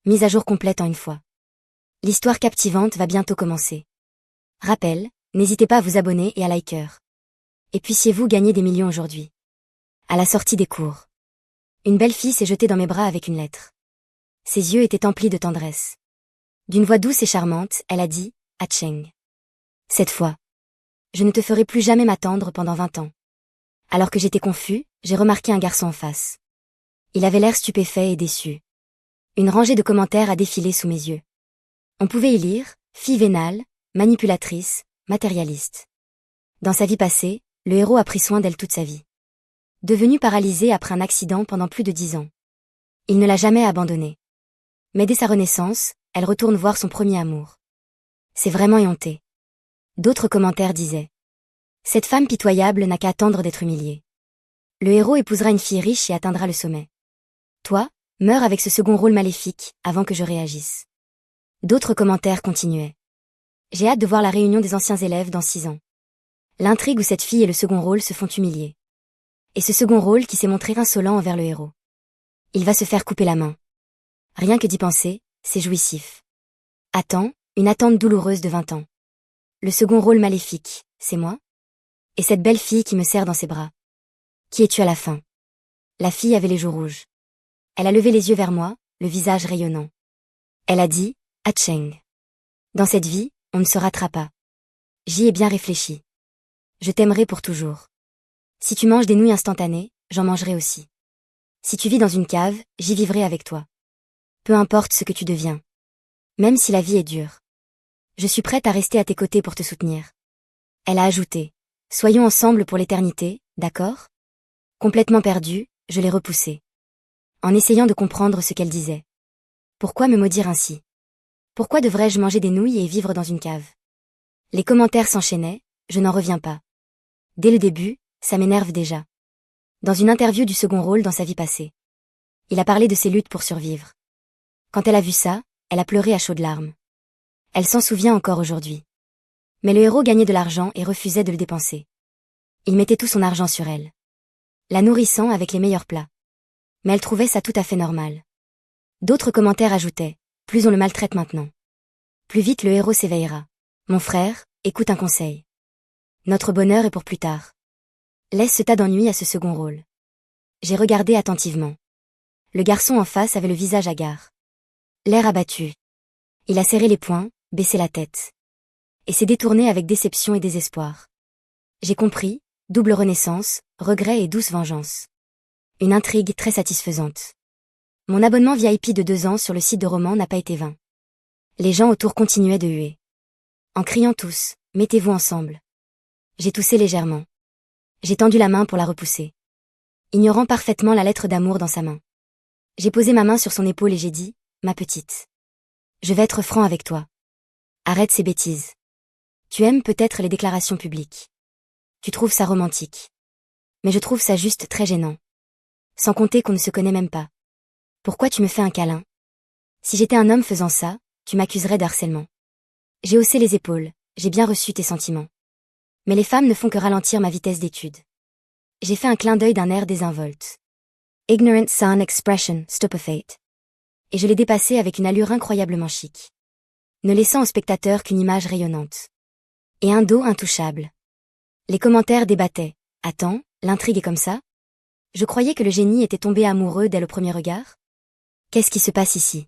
Mise à jour complète en une fois. L'histoire captivante va bientôt commencer. Rappel, n'hésitez pas à vous abonner et à liker. Et puissiez-vous gagner des millions aujourd'hui. À la sortie des cours. Une belle fille s'est jetée dans mes bras avec une lettre. Ses yeux étaient emplis de tendresse. D'une voix douce et charmante, elle a dit « Acheng ». Cette fois, je ne te ferai plus jamais m'attendre pendant 20 ans. Alors que j'étais confus, j'ai remarqué un garçon en face. Il avait l'air stupéfait et déçu. Une rangée de commentaires a défilé sous mes yeux. On pouvait y lire « Fille vénale, manipulatrice, matérialiste ». Dans sa vie passée, le héros a pris soin d'elle toute sa vie. Devenu paralysé après un accident pendant plus de 10 ans. Il ne l'a jamais abandonnée. Mais dès sa renaissance, elle retourne voir son premier amour. C'est vraiment éhonté. D'autres commentaires disaient « Cette femme pitoyable n'a qu'à attendre d'être humiliée. Le héros épousera une fille riche et atteindra le sommet. Toi, meurs avec ce second rôle maléfique, avant que je réagisse. » D'autres commentaires continuaient. « J'ai hâte de voir la réunion des anciens élèves dans 6 ans. L'intrigue où cette fille et le second rôle se font humilier. Et ce second rôle qui s'est montré insolent envers le héros. Il va se faire couper la main. Rien que d'y penser, c'est jouissif. Attends, une attente douloureuse de 20 ans. Le second rôle maléfique, c'est moi? Et cette belle fille qui me serre dans ses bras. Qui es-tu à la fin? La fille avait les joues rouges. Elle a levé les yeux vers moi, le visage rayonnant. Elle a dit, Acheng. Dans cette vie, on ne se ratera pas. J'y ai bien réfléchi. Je t'aimerai pour toujours. Si tu manges des nouilles instantanées, j'en mangerai aussi. Si tu vis dans une cave, j'y vivrai avec toi. Peu importe ce que tu deviens. Même si la vie est dure. Je suis prête à rester à tes côtés pour te soutenir. Elle a ajouté. Soyons ensemble pour l'éternité, d'accord? Complètement perdue, je l'ai repoussée. En essayant de comprendre ce qu'elle disait. Pourquoi me maudire ainsi? Pourquoi devrais-je manger des nouilles et vivre dans une cave? Les commentaires s'enchaînaient, je n'en reviens pas. Dès le début, ça m'énerve déjà. Dans une interview du second rôle dans sa vie passée. Il a parlé de ses luttes pour survivre. Quand elle a vu ça, elle a pleuré à chaudes larmes. Elle s'en souvient encore aujourd'hui. Mais le héros gagnait de l'argent et refusait de le dépenser. Il mettait tout son argent sur elle. La nourrissant avec les meilleurs plats. Mais elle trouvait ça tout à fait normal. D'autres commentaires ajoutaient, plus on le maltraite maintenant. Plus vite le héros s'éveillera. Mon frère, écoute un conseil. Notre bonheur est pour plus tard. Laisse ce tas d'ennuis à ce second rôle. J'ai regardé attentivement. Le garçon en face avait le visage hagard. L'air abattu. Il a serré les poings, baissé la tête. Et s'est détourné avec déception et désespoir. J'ai compris, double renaissance, regret et douce vengeance. Une intrigue très satisfaisante. Mon abonnement VIP de 2 ans sur le site de roman n'a pas été vain. Les gens autour continuaient de huer. En criant tous, mettez-vous ensemble. J'ai toussé légèrement. J'ai tendu la main pour la repousser. Ignorant parfaitement la lettre d'amour dans sa main. J'ai posé ma main sur son épaule et j'ai dit, ma petite. Je vais être franc avec toi. Arrête ces bêtises. Tu aimes peut-être les déclarations publiques. Tu trouves ça romantique. Mais je trouve ça juste très gênant. Sans compter qu'on ne se connaît même pas. Pourquoi tu me fais un câlin? Si j'étais un homme faisant ça, tu m'accuserais d'harcèlement. J'ai haussé les épaules, j'ai bien reçu tes sentiments. Mais les femmes ne font que ralentir ma vitesse d'étude. J'ai fait un clin d'œil d'un air désinvolte. Ignorant son expression, stupefate. Et je l'ai dépassé avec une allure incroyablement chic. Ne laissant au spectateur qu'une image rayonnante. Et un dos intouchable. Les commentaires débattaient. Attends, l'intrigue est comme ça? Je croyais que le génie était tombé amoureux dès le premier regard? Qu'est-ce qui se passe ici?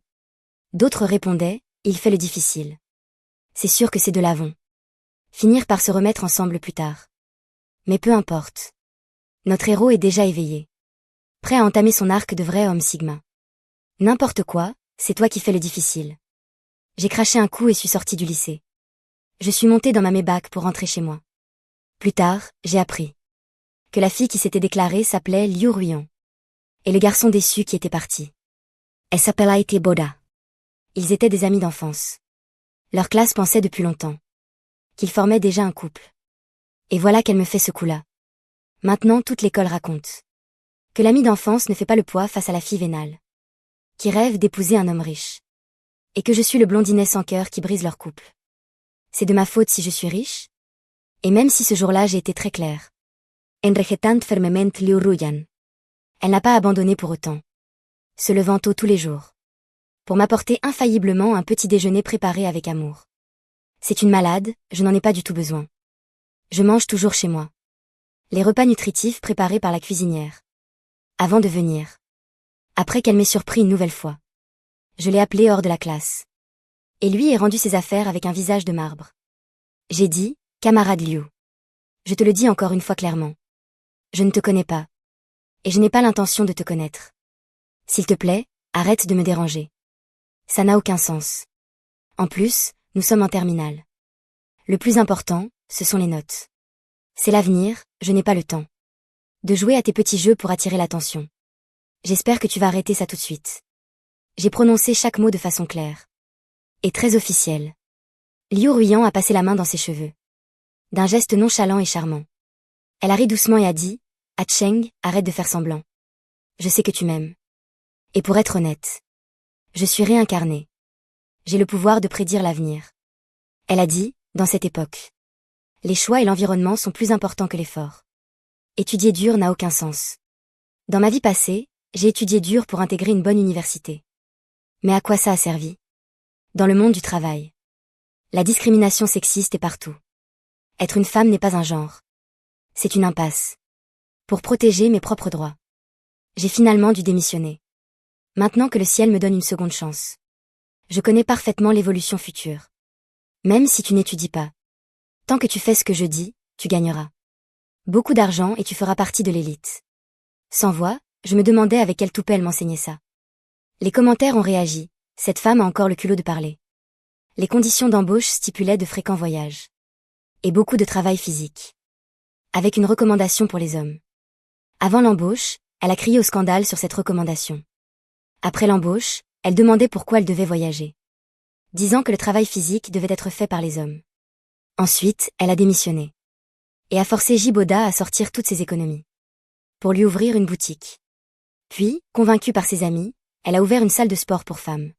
D'autres répondaient, il fait le difficile. C'est sûr que c'est de l'avant. Finir par se remettre ensemble plus tard. Mais peu importe. Notre héros est déjà éveillé. Prêt à entamer son arc de vrai homme Sigma. N'importe quoi, c'est toi qui fais le difficile. J'ai craché un coup et suis sortie du lycée. Je suis montée dans ma Maybach pour rentrer chez moi. Plus tard, j'ai appris que la fille qui s'était déclarée s'appelait Liu Ruyan. Et le garçon déçu qui était parti. Elle s'appelait Boda. Ils étaient des amis d'enfance. Leur classe pensait depuis longtemps qu'ils formaient déjà un couple. Et voilà qu'elle me fait ce coup-là. Maintenant toute l'école raconte que l'ami d'enfance ne fait pas le poids face à la fille vénale, qui rêve d'épouser un homme riche. Et que je suis le blondinet sans cœur qui brise leur couple. C'est de ma faute si je suis riche? Et même si ce jour-là j'ai été très claire. Enregetant fermement Liu Ruyan. Elle n'a pas abandonné pour autant. Se levant tôt tous les jours. pour m'apporter infailliblement un petit déjeuner préparé avec amour. C'est une malade, je n'en ai pas du tout besoin. Je mange toujours chez moi. Les repas nutritifs préparés par la cuisinière. Avant de venir. Après qu'elle m'ait surpris une nouvelle fois. Je l'ai appelé hors de la classe. Et lui est rendu ses affaires avec un visage de marbre. J'ai dit, camarade Liu. Je te le dis encore une fois clairement. Je ne te connais pas. Et je n'ai pas l'intention de te connaître. S'il te plaît, arrête de me déranger. Ça n'a aucun sens. En plus, nous sommes en terminale. Le plus important, ce sont les notes. C'est l'avenir, je n'ai pas le temps de jouer à tes petits jeux pour attirer l'attention. J'espère que tu vas arrêter ça tout de suite. J'ai prononcé chaque mot de façon claire. Et très officielle. Liu Ruiyan a passé la main dans ses cheveux. D'un geste nonchalant et charmant. Elle a ri doucement et a dit, Ah Cheng, arrête de faire semblant. Je sais que tu m'aimes. Et pour être honnête, je suis réincarnée. J'ai le pouvoir de prédire l'avenir. Elle a dit, dans cette époque. Les choix et l'environnement sont plus importants que l'effort. Étudier dur n'a aucun sens. Dans ma vie passée, j'ai étudié dur pour intégrer une bonne université. Mais à quoi ça a servi? Dans le monde du travail. La discrimination sexiste est partout. Être une femme n'est pas un genre. C'est une impasse. Pour protéger mes propres droits. J'ai finalement dû démissionner. Maintenant que le ciel me donne une seconde chance. Je connais parfaitement l'évolution future. Même si tu n'étudies pas. Tant que tu fais ce que je dis, tu gagneras. Beaucoup d'argent et tu feras partie de l'élite. Sans voix, je me demandais avec quel toupet elle m'enseignait ça. Les commentaires ont réagi, cette femme a encore le culot de parler. Les conditions d'embauche stipulaient de fréquents voyages. Et beaucoup de travail physique. Avec une recommandation pour les hommes. Avant l'embauche, elle a crié au scandale sur cette recommandation. Après l'embauche, elle demandait pourquoi elle devait voyager. Disant que le travail physique devait être fait par les hommes. Ensuite, elle a démissionné. Et a forcé Jiboda à sortir toutes ses économies. Pour lui ouvrir une boutique. Puis, convaincue par ses amis, elle a ouvert une salle de sport pour femmes.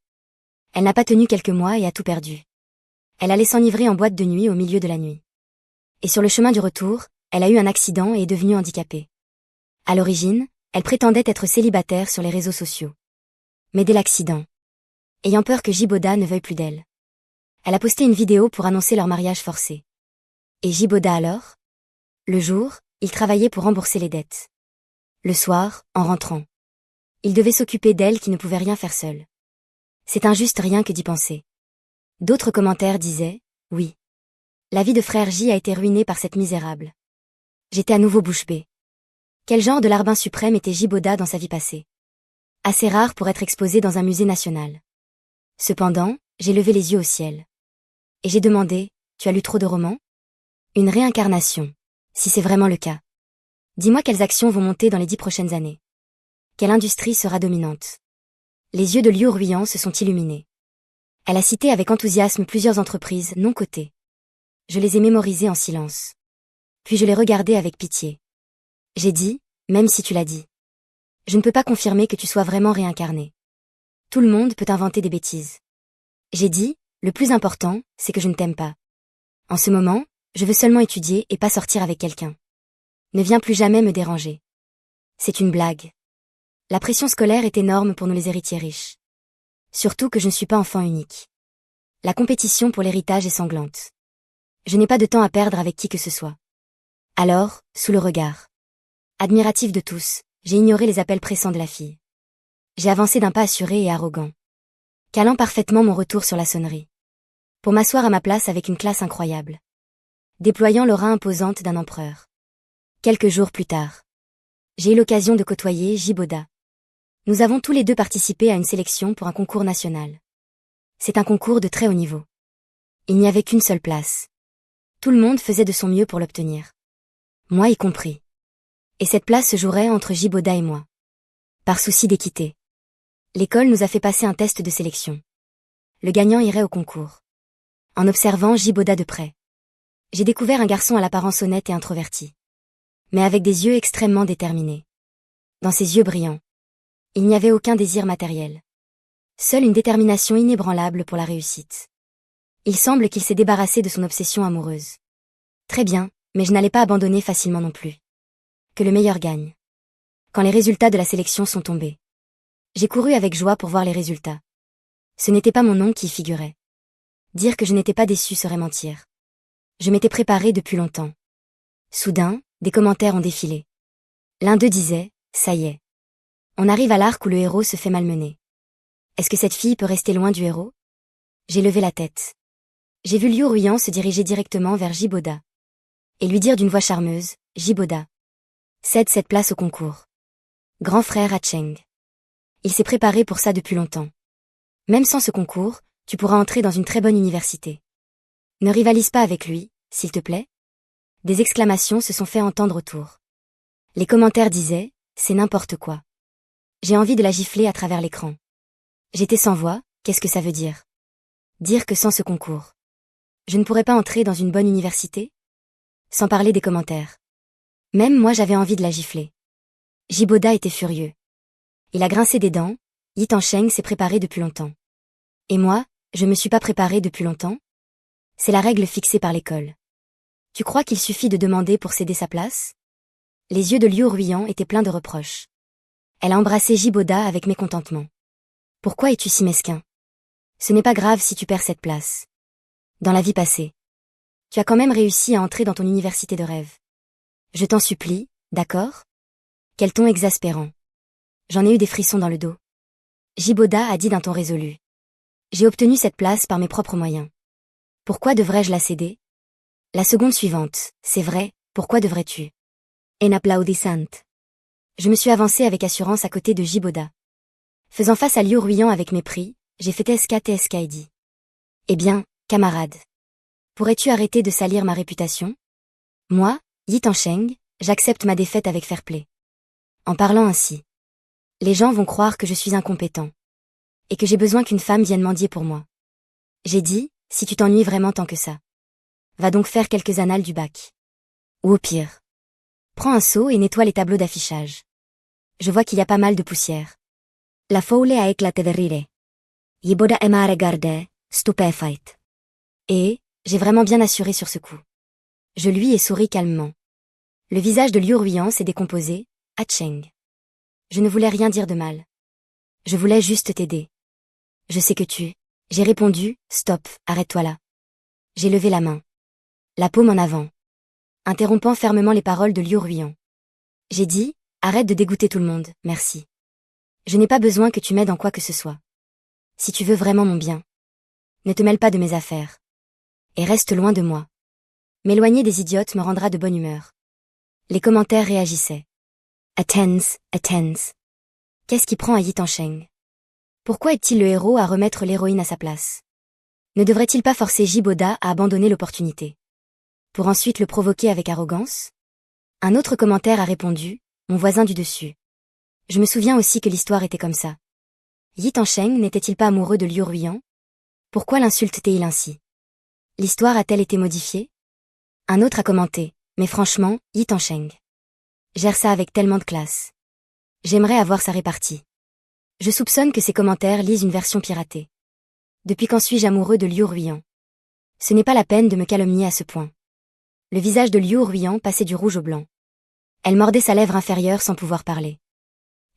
Elle n'a pas tenu quelques mois et a tout perdu. Elle allait s'enivrer en boîte de nuit au milieu de la nuit. Et sur le chemin du retour, elle a eu un accident et est devenue handicapée. À l'origine, elle prétendait être célibataire sur les réseaux sociaux. Mais dès l'accident, ayant peur que Jiboda ne veuille plus d'elle, elle a posté une vidéo pour annoncer leur mariage forcé. Et Jiboda alors? Le jour, il travaillait pour rembourser les dettes. Le soir, en rentrant, il devait s'occuper d'elle qui ne pouvait rien faire seule. C'est injuste rien que d'y penser. D'autres commentaires disaient, oui. La vie de frère J a été ruinée par cette misérable. J'étais à nouveau bouche bée. Quel genre de larbin suprême était Jiboda dans sa vie passée? Assez rare pour être exposé dans un musée national. Cependant, j'ai levé les yeux au ciel. Et j'ai demandé, tu as lu trop de romans? Une réincarnation, si c'est vraiment le cas. Dis-moi quelles actions vont monter dans les 10 prochaines années. Quelle industrie sera dominante? Les yeux de Liu Ruiyan se sont illuminés. Elle a cité avec enthousiasme plusieurs entreprises non cotées. Je les ai mémorisées en silence. Puis je les regardais avec pitié. J'ai dit, même si tu l'as dit. Je ne peux pas confirmer que tu sois vraiment réincarné. Tout le monde peut inventer des bêtises. J'ai dit, le plus important, c'est que je ne t'aime pas. En ce moment, je veux seulement étudier et pas sortir avec quelqu'un. Ne viens plus jamais me déranger. C'est une blague. La pression scolaire est énorme pour nous les héritiers riches. Surtout que je ne suis pas enfant unique. La compétition pour l'héritage est sanglante. Je n'ai pas de temps à perdre avec qui que ce soit. Alors, sous le regard admiratif de tous, j'ai ignoré les appels pressants de la fille. J'ai avancé d'un pas assuré et arrogant. Calant parfaitement mon retour sur la sonnerie. Pour m'asseoir à ma place avec une classe incroyable. Déployant l'aura imposante d'un empereur. Quelques jours plus tard, j'ai eu l'occasion de côtoyer Jiboda. Nous avons tous les deux participé à une sélection pour un concours national. C'est un concours de très haut niveau. Il n'y avait qu'une seule place. Tout le monde faisait de son mieux pour l'obtenir. Moi y compris. Et cette place se jouerait entre Jiboda et moi. Par souci d'équité. L'école nous a fait passer un test de sélection. Le gagnant irait au concours. En observant Jiboda de près, j'ai découvert un garçon à l'apparence honnête et introverti. Mais avec des yeux extrêmement déterminés. Dans ses yeux brillants, il n'y avait aucun désir matériel. Seule une détermination inébranlable pour la réussite. Il semble qu'il s'est débarrassé de son obsession amoureuse. Très bien, mais je n'allais pas abandonner facilement non plus. Que le meilleur gagne. Quand les résultats de la sélection sont tombés, j'ai couru avec joie pour voir les résultats. Ce n'était pas mon nom qui y figurait. Dire que je n'étais pas déçu serait mentir. Je m'étais préparée depuis longtemps. Soudain, des commentaires ont défilé. L'un d'eux disait, ça y est. On arrive à l'arc où le héros se fait malmener. Est-ce que cette fille peut rester loin du héros? J'ai levé la tête. J'ai vu Liu Ruyan se diriger directement vers Jiboda. Et lui dire d'une voix charmeuse, Jiboda. Cède cette place au concours. Grand frère à Cheng. Il s'est préparé pour ça depuis longtemps. Même sans ce concours, tu pourras entrer dans une très bonne université. Ne rivalise pas avec lui, s'il te plaît. Des exclamations se sont fait entendre autour. Les commentaires disaient, c'est n'importe quoi. J'ai envie de la gifler à travers l'écran. J'étais sans voix, qu'est-ce que ça veut dire? Dire que sans ce concours, je ne pourrais pas entrer dans une bonne université? Sans parler des commentaires. Même moi j'avais envie de la gifler. Jiboda était furieux. Il a grincé des dents, Yi Tansheng s'est préparé depuis longtemps. Et moi, je me suis pas préparé depuis longtemps? C'est la règle fixée par l'école. Tu crois qu'il suffit de demander pour céder sa place? Les yeux de Liu Ruyan étaient pleins de reproches. Elle a embrassé Jiboda avec mécontentement. Pourquoi es-tu si mesquin? Ce n'est pas grave si tu perds cette place. Dans la vie passée. Tu as quand même réussi à entrer dans ton université de rêve. Je t'en supplie, d'accord? Quel ton exaspérant. J'en ai eu des frissons dans le dos. Jiboda a dit d'un ton résolu. J'ai obtenu cette place par mes propres moyens. Pourquoi devrais-je la céder? La seconde suivante, c'est vrai, pourquoi devrais-tu? En applaudissant. Je me suis avancée avec assurance à côté de Jiboda. Faisant face à Liu Ruyan avec mépris, j'ai fait TSK et dit. Eh bien, camarade. Pourrais-tu arrêter de salir ma réputation? Moi, Yi Tansheng, j'accepte ma défaite avec fair play. En parlant ainsi, les gens vont croire que je suis incompétent. Et que j'ai besoin qu'une femme vienne mendier pour moi. J'ai dit, si tu t'ennuies vraiment tant que ça. Va donc faire quelques annales du bac. Ou au pire. Prends un seau et nettoie les tableaux d'affichage. Je vois qu'il y a pas mal de poussière. La foule a éclaté de rire. Jiboda m'a regardé, stupéfaite. Et, j'ai vraiment bien assuré sur ce coup. Je lui ai souri calmement. Le visage de Liu Ruyan s'est décomposé, à Cheng. Je ne voulais rien dire de mal. Je voulais juste t'aider. Je sais que tu... J'ai répondu, stop, arrête-toi là. J'ai levé la main. La paume en avant. Interrompant fermement les paroles de Liu Ruyan. J'ai dit, arrête de dégoûter tout le monde, merci. Je n'ai pas besoin que tu m'aides en quoi que ce soit. Si tu veux vraiment mon bien. Ne te mêle pas de mes affaires. Et reste loin de moi. M'éloigner des idiotes me rendra de bonne humeur. Les commentaires réagissaient. Attends. Qu'est-ce qui prend à Yi Tansheng? Pourquoi est-il le héros à remettre l'héroïne à sa place? Ne devrait-il pas forcer Jiboda à abandonner l'opportunité? Pour ensuite le provoquer avec arrogance? Un autre commentaire a répondu, mon voisin du dessus. Je me souviens aussi que l'histoire était comme ça. Yi Tansheng n'était-il pas amoureux de Liu Ruyan? Pourquoi l'insulte-t-il ainsi? L'histoire a-t-elle été modifiée? Un autre a commenté, mais franchement, Yi Tansheng gère ça avec tellement de classe. J'aimerais avoir sa répartie. Je soupçonne que ces commentaires lisent une version piratée. Depuis quand suis-je amoureux de Liu Ruyan? Ce n'est pas la peine de me calomnier à ce point. Le visage de Liu Ruyan passait du rouge au blanc. Elle mordait sa lèvre inférieure sans pouvoir parler.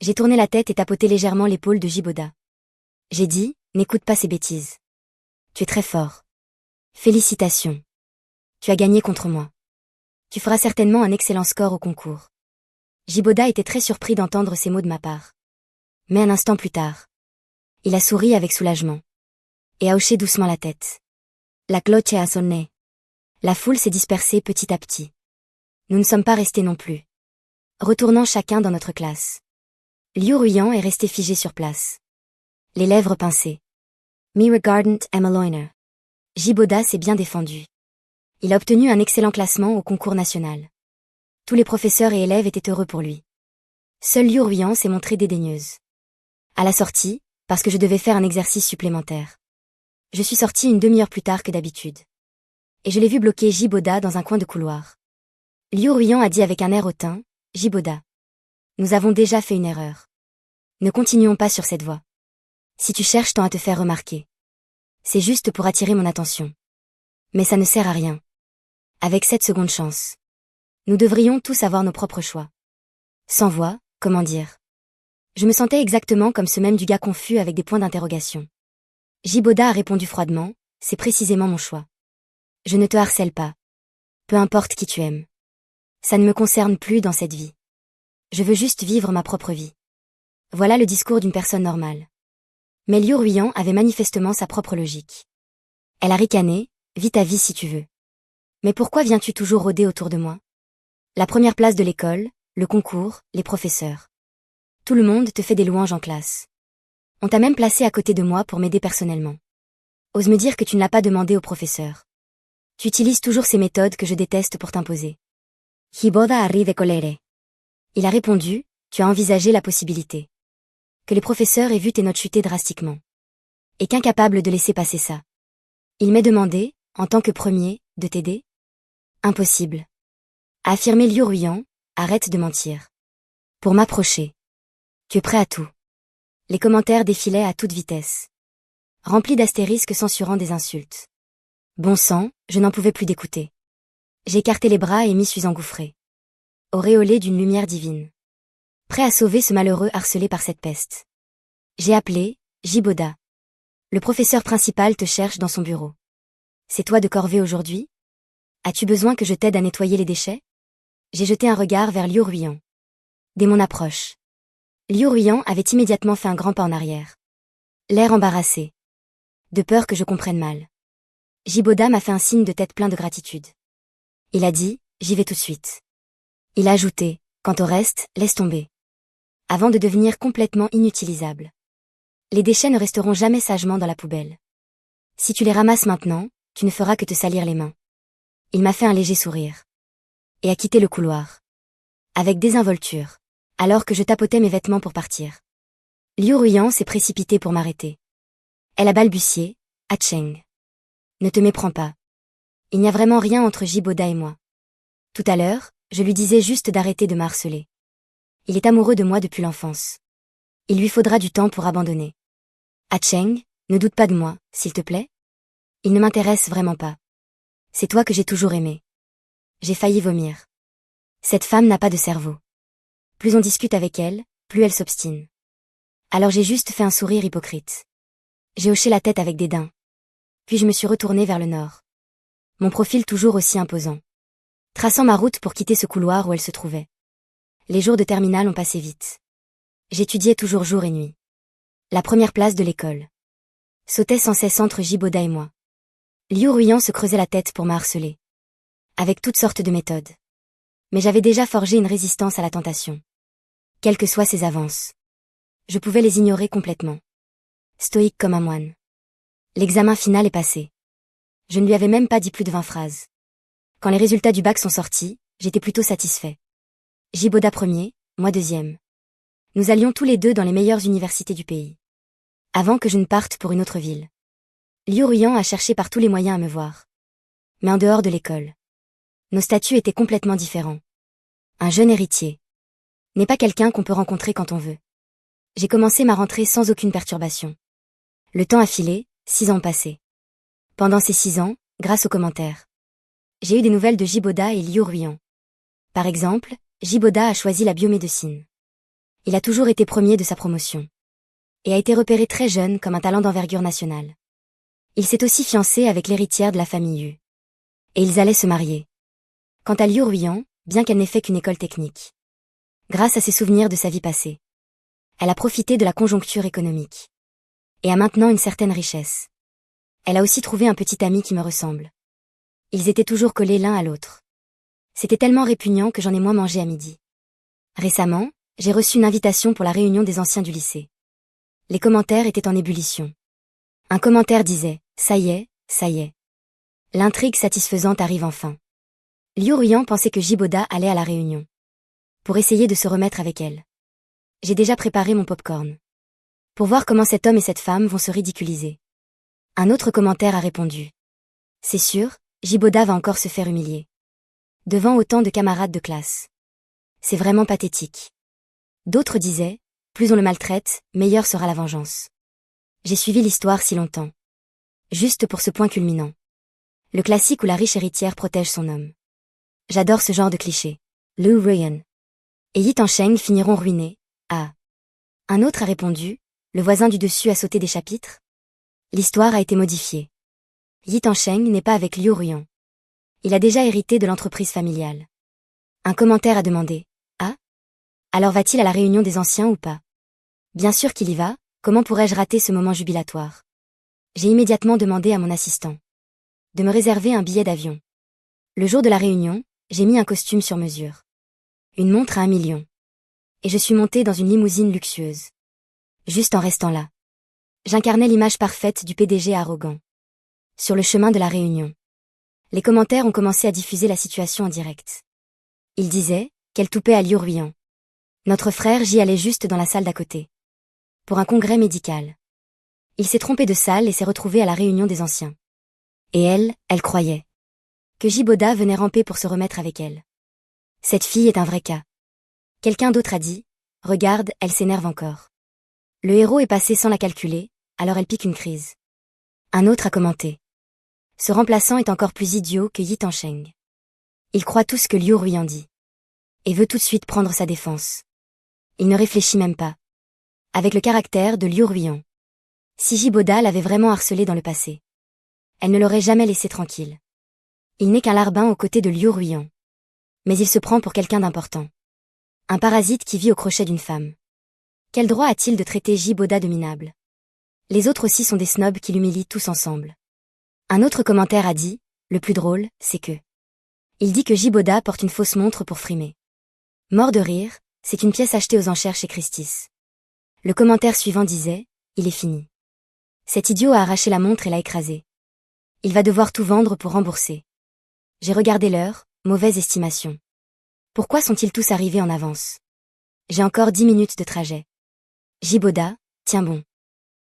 J'ai tourné la tête et tapoté légèrement l'épaule de Jiboda. J'ai dit, n'écoute pas ces bêtises. Tu es très fort. Félicitations. Tu as gagné contre moi. Tu feras certainement un excellent score au concours. Jiboda était très surpris d'entendre ces mots de ma part. Mais un instant plus tard, il a souri avec soulagement. Et a hoché doucement la tête. La cloche a sonné. La foule s'est dispersée petit à petit. Nous ne sommes pas restés non plus. Retournant chacun dans notre classe. Liu Ruyan est resté figé sur place. Les lèvres pincées. Me regardant Emma Loiner. Jiboda s'est bien défendu. Il a obtenu un excellent classement au concours national. Tous les professeurs et élèves étaient heureux pour lui. Seule Liu Ruyan s'est montrée dédaigneuse. À la sortie, parce que je devais faire un exercice supplémentaire. Je suis sortie une demi-heure plus tard que d'habitude. Et je l'ai vu bloquer Jiboda dans un coin de couloir. Liu Ruyan a dit avec un air hautain, Jiboda. Nous avons déjà fait une erreur. Ne continuons pas sur cette voie. Si tu cherches tant à te faire remarquer. C'est juste pour attirer mon attention. Mais ça ne sert à rien. Avec cette seconde chance. Nous devrions tous avoir nos propres choix. Sans voix, comment dire? Je me sentais exactement comme ce même du gars confus avec des points d'interrogation. Jiboda a répondu froidement, c'est précisément mon choix. Je ne te harcèle pas. Peu importe qui tu aimes. Ça ne me concerne plus dans cette vie. Je veux juste vivre ma propre vie. Voilà le discours d'une personne normale. Mais Liu Ruiyan avait manifestement sa propre logique. Elle a ricané, vis ta vie si tu veux. Mais pourquoi viens-tu toujours rôder autour de moi? La première place de l'école, le concours, les professeurs. Tout le monde te fait des louanges en classe. On t'a même placé à côté de moi pour m'aider personnellement. Ose me dire que tu ne l'as pas demandé au professeur. Tu utilises toujours ces méthodes que je déteste pour t'imposer. Jiboda a ri de colère. Il a répondu, tu as envisagé la possibilité. Que les professeurs aient vu tes notes chuter drastiquement. Et qu'incapable de laisser passer ça. Il m'est demandé, en tant que premier, de t'aider? Impossible. A affirmé Liu Ruiyan, arrête de mentir. Pour m'approcher. Tu es prêt à tout. Les commentaires défilaient à toute vitesse. Remplis d'astérisques censurant des insultes. Bon sang, je n'en pouvais plus d'écouter. J'ai écarté les bras et m'y suis engouffré. Auréolé d'une lumière divine. Prêt à sauver ce malheureux harcelé par cette peste. J'ai appelé, Jiboda. Le professeur principal te cherche dans son bureau. C'est toi de corvée aujourd'hui? As-tu besoin que je t'aide à nettoyer les déchets? J'ai jeté un regard vers Liu Ruiyan. Dès mon approche. Liu Ruiyan avait immédiatement fait un grand pas en arrière. L'air embarrassé. De peur que je comprenne mal. Jiboda m'a fait un signe de tête plein de gratitude. Il a dit, j'y vais tout de suite. Il a ajouté, quant au reste, laisse tomber. Avant de devenir complètement inutilisable. Les déchets ne resteront jamais sagement dans la poubelle. Si tu les ramasses maintenant, tu ne feras que te salir les mains. Il m'a fait un léger sourire. Et a quitté le couloir. Avec désinvolture. Alors que je tapotais mes vêtements pour partir. Liu Ruiyan s'est précipitée pour m'arrêter. Elle a balbutié, Cheng. Ne te méprends pas. Il n'y a vraiment rien entre Jiboda et moi. Tout à l'heure, je lui disais juste d'arrêter de m'harceler. Il est amoureux de moi depuis l'enfance. Il lui faudra du temps pour abandonner. Cheng, ne doute pas de moi, s'il te plaît. Il ne m'intéresse vraiment pas. C'est toi que j'ai toujours aimé. J'ai failli vomir. Cette femme n'a pas de cerveau. Plus on discute avec elle, plus elle s'obstine. Alors j'ai juste fait un sourire hypocrite. J'ai hoché la tête avec dédain. Puis je me suis retournée vers le nord. Mon profil toujours aussi imposant. Traçant ma route pour quitter ce couloir où elle se trouvait. Les jours de terminale ont passé vite. J'étudiais toujours jour et nuit. La première place de l'école. Sautait sans cesse entre Jiboda et moi. Liu Ruiyan se creusait la tête pour m'harceler. Avec toutes sortes de méthodes. Mais j'avais déjà forgé une résistance à la tentation. Quelles que soient ses avances. Je pouvais les ignorer complètement. Stoïque comme un moine. L'examen final est passé. Je ne lui avais même pas dit plus de 20 phrases. Quand les résultats du bac sont sortis, j'étais plutôt satisfait. Jiboda premier, moi deuxième. Nous allions tous les deux dans les meilleures universités du pays. Avant que je ne parte pour une autre ville. Liu Ruiyan a cherché par tous les moyens à me voir. Mais en dehors de l'école. Nos statuts étaient complètement différents. Un jeune héritier. N'est pas quelqu'un qu'on peut rencontrer quand on veut. J'ai commencé ma rentrée sans aucune perturbation. Le temps a filé, 6 ans passés. Pendant ces 6 ans, grâce aux commentaires. J'ai eu des nouvelles de Jiboda et Liu Ruiyan. Par exemple, Jiboda a choisi la biomédecine. Il a toujours été premier de sa promotion. Et a été repéré très jeune comme un talent d'envergure nationale. Il s'est aussi fiancé avec l'héritière de la famille Yu. Et ils allaient se marier. Quant à Liu Ruiyan, bien qu'elle n'ait fait qu'une école technique. Grâce à ses souvenirs de sa vie passée. Elle a profité de la conjoncture économique. Et a maintenant une certaine richesse. Elle a aussi trouvé un petit ami qui me ressemble. Ils étaient toujours collés l'un à l'autre. C'était tellement répugnant que j'en ai moins mangé à midi. Récemment, j'ai reçu une invitation pour la réunion des anciens du lycée. Les commentaires étaient en ébullition. Un commentaire disait « Ça y est, ça y est. L'intrigue satisfaisante arrive enfin. » Liu Ruiyan pensait que Jiboda allait à la réunion. Pour essayer de se remettre avec elle. J'ai déjà préparé mon popcorn. Pour voir comment cet homme et cette femme vont se ridiculiser. Un autre commentaire a répondu. C'est sûr, Jiboda va encore se faire humilier. Devant autant de camarades de classe. C'est vraiment pathétique. D'autres disaient, plus on le maltraite, meilleure sera la vengeance. J'ai suivi l'histoire si longtemps. Juste pour ce point culminant. Le classique où la riche héritière protège son homme. J'adore ce genre de cliché. Liu Ruiyan. Et Yi Tansheng finiront ruinés. Ah. Un autre a répondu, le voisin du dessus a sauté des chapitres. L'histoire a été modifiée. Yi Tansheng n'est pas avec Liu Ruian. Il a déjà hérité de l'entreprise familiale. Un commentaire a demandé. Ah? Alors va-t-il à la réunion des anciens ou pas? Bien sûr qu'il y va, comment pourrais-je rater ce moment jubilatoire? J'ai immédiatement demandé à mon assistant de me réserver un billet d'avion. Le jour de la réunion, j'ai mis un costume sur mesure. Une montre à 1 million. Et je suis montée dans une limousine luxueuse. Juste en restant là. J'incarnais l'image parfaite du PDG arrogant. Sur le chemin de la réunion. Les commentaires ont commencé à diffuser la situation en direct. Ils disaient qu'elle toupait à Liu Ruian. Notre frère j'y allait juste dans la salle d'à côté. Pour un congrès médical. Il s'est trompé de salle et s'est retrouvé à la réunion des anciens. Et elle croyait que Jiboda venait ramper pour se remettre avec elle. Cette fille est un vrai cas. Quelqu'un d'autre a dit, regarde, elle s'énerve encore. Le héros est passé sans la calculer, alors elle pique une crise. Un autre a commenté. Ce remplaçant est encore plus idiot que Yi Tansheng. Il croit tout ce que Liu Ruian dit. Et veut tout de suite prendre sa défense. Il ne réfléchit même pas. Avec le caractère de Liu Ruian. Si Jiboda l'avait vraiment harcelé dans le passé. Elle ne l'aurait jamais laissé tranquille. Il n'est qu'un larbin aux côtés de Liu Ruian. Mais il se prend pour quelqu'un d'important. Un parasite qui vit au crochet d'une femme. Quel droit a-t-il de traiter Jiboda de minable? Les autres aussi sont des snobs qui l'humilient tous ensemble. Un autre commentaire a dit, le plus drôle, c'est que... Il dit que Jiboda porte une fausse montre pour frimer. Mort de rire, c'est une pièce achetée aux enchères chez Christie's. Le commentaire suivant disait, il est fini. Cet idiot a arraché la montre et l'a écrasée. Il va devoir tout vendre pour rembourser. J'ai regardé l'heure, mauvaise estimation. Pourquoi sont-ils tous arrivés en avance? J'ai encore 10 minutes de trajet. Jiboda, tiens bon.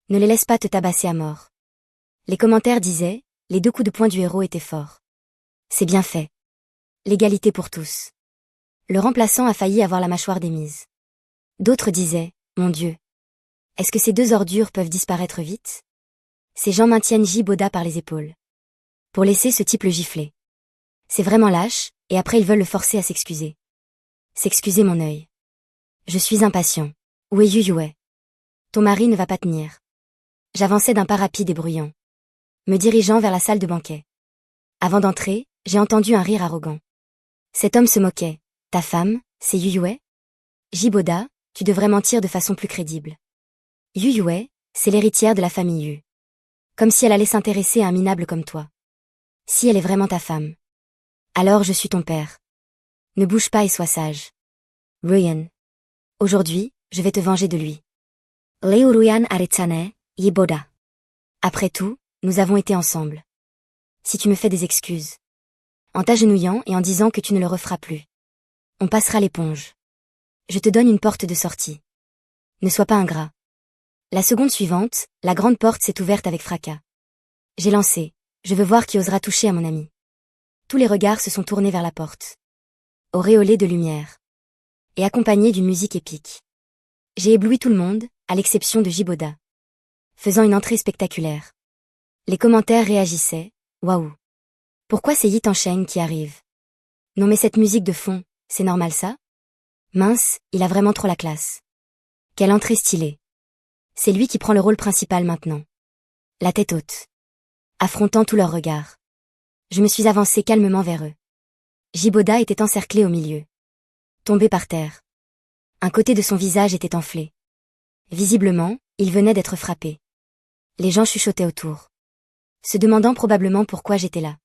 Ne les laisse pas te tabasser à mort. Les commentaires disaient, les 2 coups de poing du héros étaient forts. C'est bien fait. L'égalité pour tous. Le remplaçant a failli avoir la mâchoire démise. D'autres disaient, mon Dieu. Est-ce que ces 2 ordures peuvent disparaître vite? Ces gens maintiennent Jiboda par les épaules. Pour laisser ce type le gifler. C'est vraiment lâche, et après ils veulent le forcer à s'excuser. S'excuser mon œil. Je suis impatient. Où est Yu Yue? Ton mari ne va pas tenir. J'avançais d'un pas rapide et bruyant. Me dirigeant vers la salle de banquet. Avant d'entrer, j'ai entendu un rire arrogant. Cet homme se moquait. Ta femme, c'est Yu Yue? Jiboda, tu devrais mentir de façon plus crédible. Yu Yue, c'est l'héritière de la famille Yu. Comme si elle allait s'intéresser à un minable comme toi. Si elle est vraiment ta femme. Alors je suis ton père. Ne bouge pas et sois sage. Ruian. Aujourd'hui, je vais te venger de lui. Liu Ruian Aretsane, Jiboda. Après tout, nous avons été ensemble. Si tu me fais des excuses. En t'agenouillant et en disant que tu ne le referas plus. On passera l'éponge. Je te donne une porte de sortie. Ne sois pas ingrat. La seconde suivante, la grande porte s'est ouverte avec fracas. J'ai lancé. Je veux voir qui osera toucher à mon ami. Tous les regards se sont tournés vers la porte. Auréolée de lumière. Et accompagnée d'une musique épique. J'ai ébloui tout le monde, à l'exception de Jiboda. Faisant une entrée spectaculaire. Les commentaires réagissaient. Waouh. Pourquoi c'est Yi Tansheng qui arrive? Non mais cette musique de fond, c'est normal ça? Mince, il a vraiment trop la classe. Quelle entrée stylée. C'est lui qui prend le rôle principal maintenant. La tête haute. Affrontant tous leurs regards. Je me suis avancée calmement vers eux. Jiboda était encerclé au milieu. Tombé par terre. Un côté de son visage était enflé. Visiblement, il venait d'être frappé. Les gens chuchotaient autour. Se demandant probablement pourquoi j'étais là.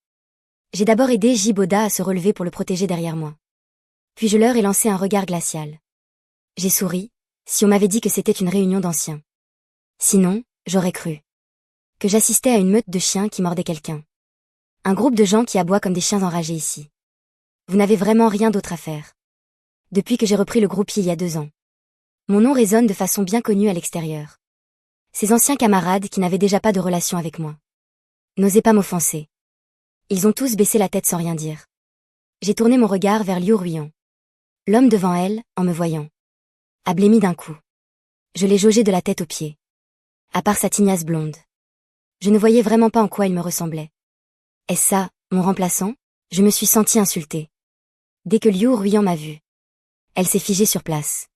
J'ai d'abord aidé Jiboda à se relever pour le protéger derrière moi. Puis je leur ai lancé un regard glacial. J'ai souri, si on m'avait dit que c'était une réunion d'anciens. Sinon, j'aurais cru que j'assistais à une meute de chiens qui mordaient quelqu'un. Un groupe de gens qui aboient comme des chiens enragés ici. Vous n'avez vraiment rien d'autre à faire. Depuis que j'ai repris le groupe il y a 2 ans. Mon nom résonne de façon bien connue à l'extérieur. Ces anciens camarades qui n'avaient déjà pas de relation avec moi. N'osaient pas m'offenser. Ils ont tous baissé la tête sans rien dire. J'ai tourné mon regard vers Liu Ruian. L'homme devant elle, en me voyant, a blêmi d'un coup. Je l'ai jaugé de la tête aux pieds. À part sa tignasse blonde. Je ne voyais vraiment pas en quoi il me ressemblait. Est-ce ça, mon remplaçant? Je me suis sentie insultée. Dès que Liu Ruian m'a vue. Elle s'est figée sur place.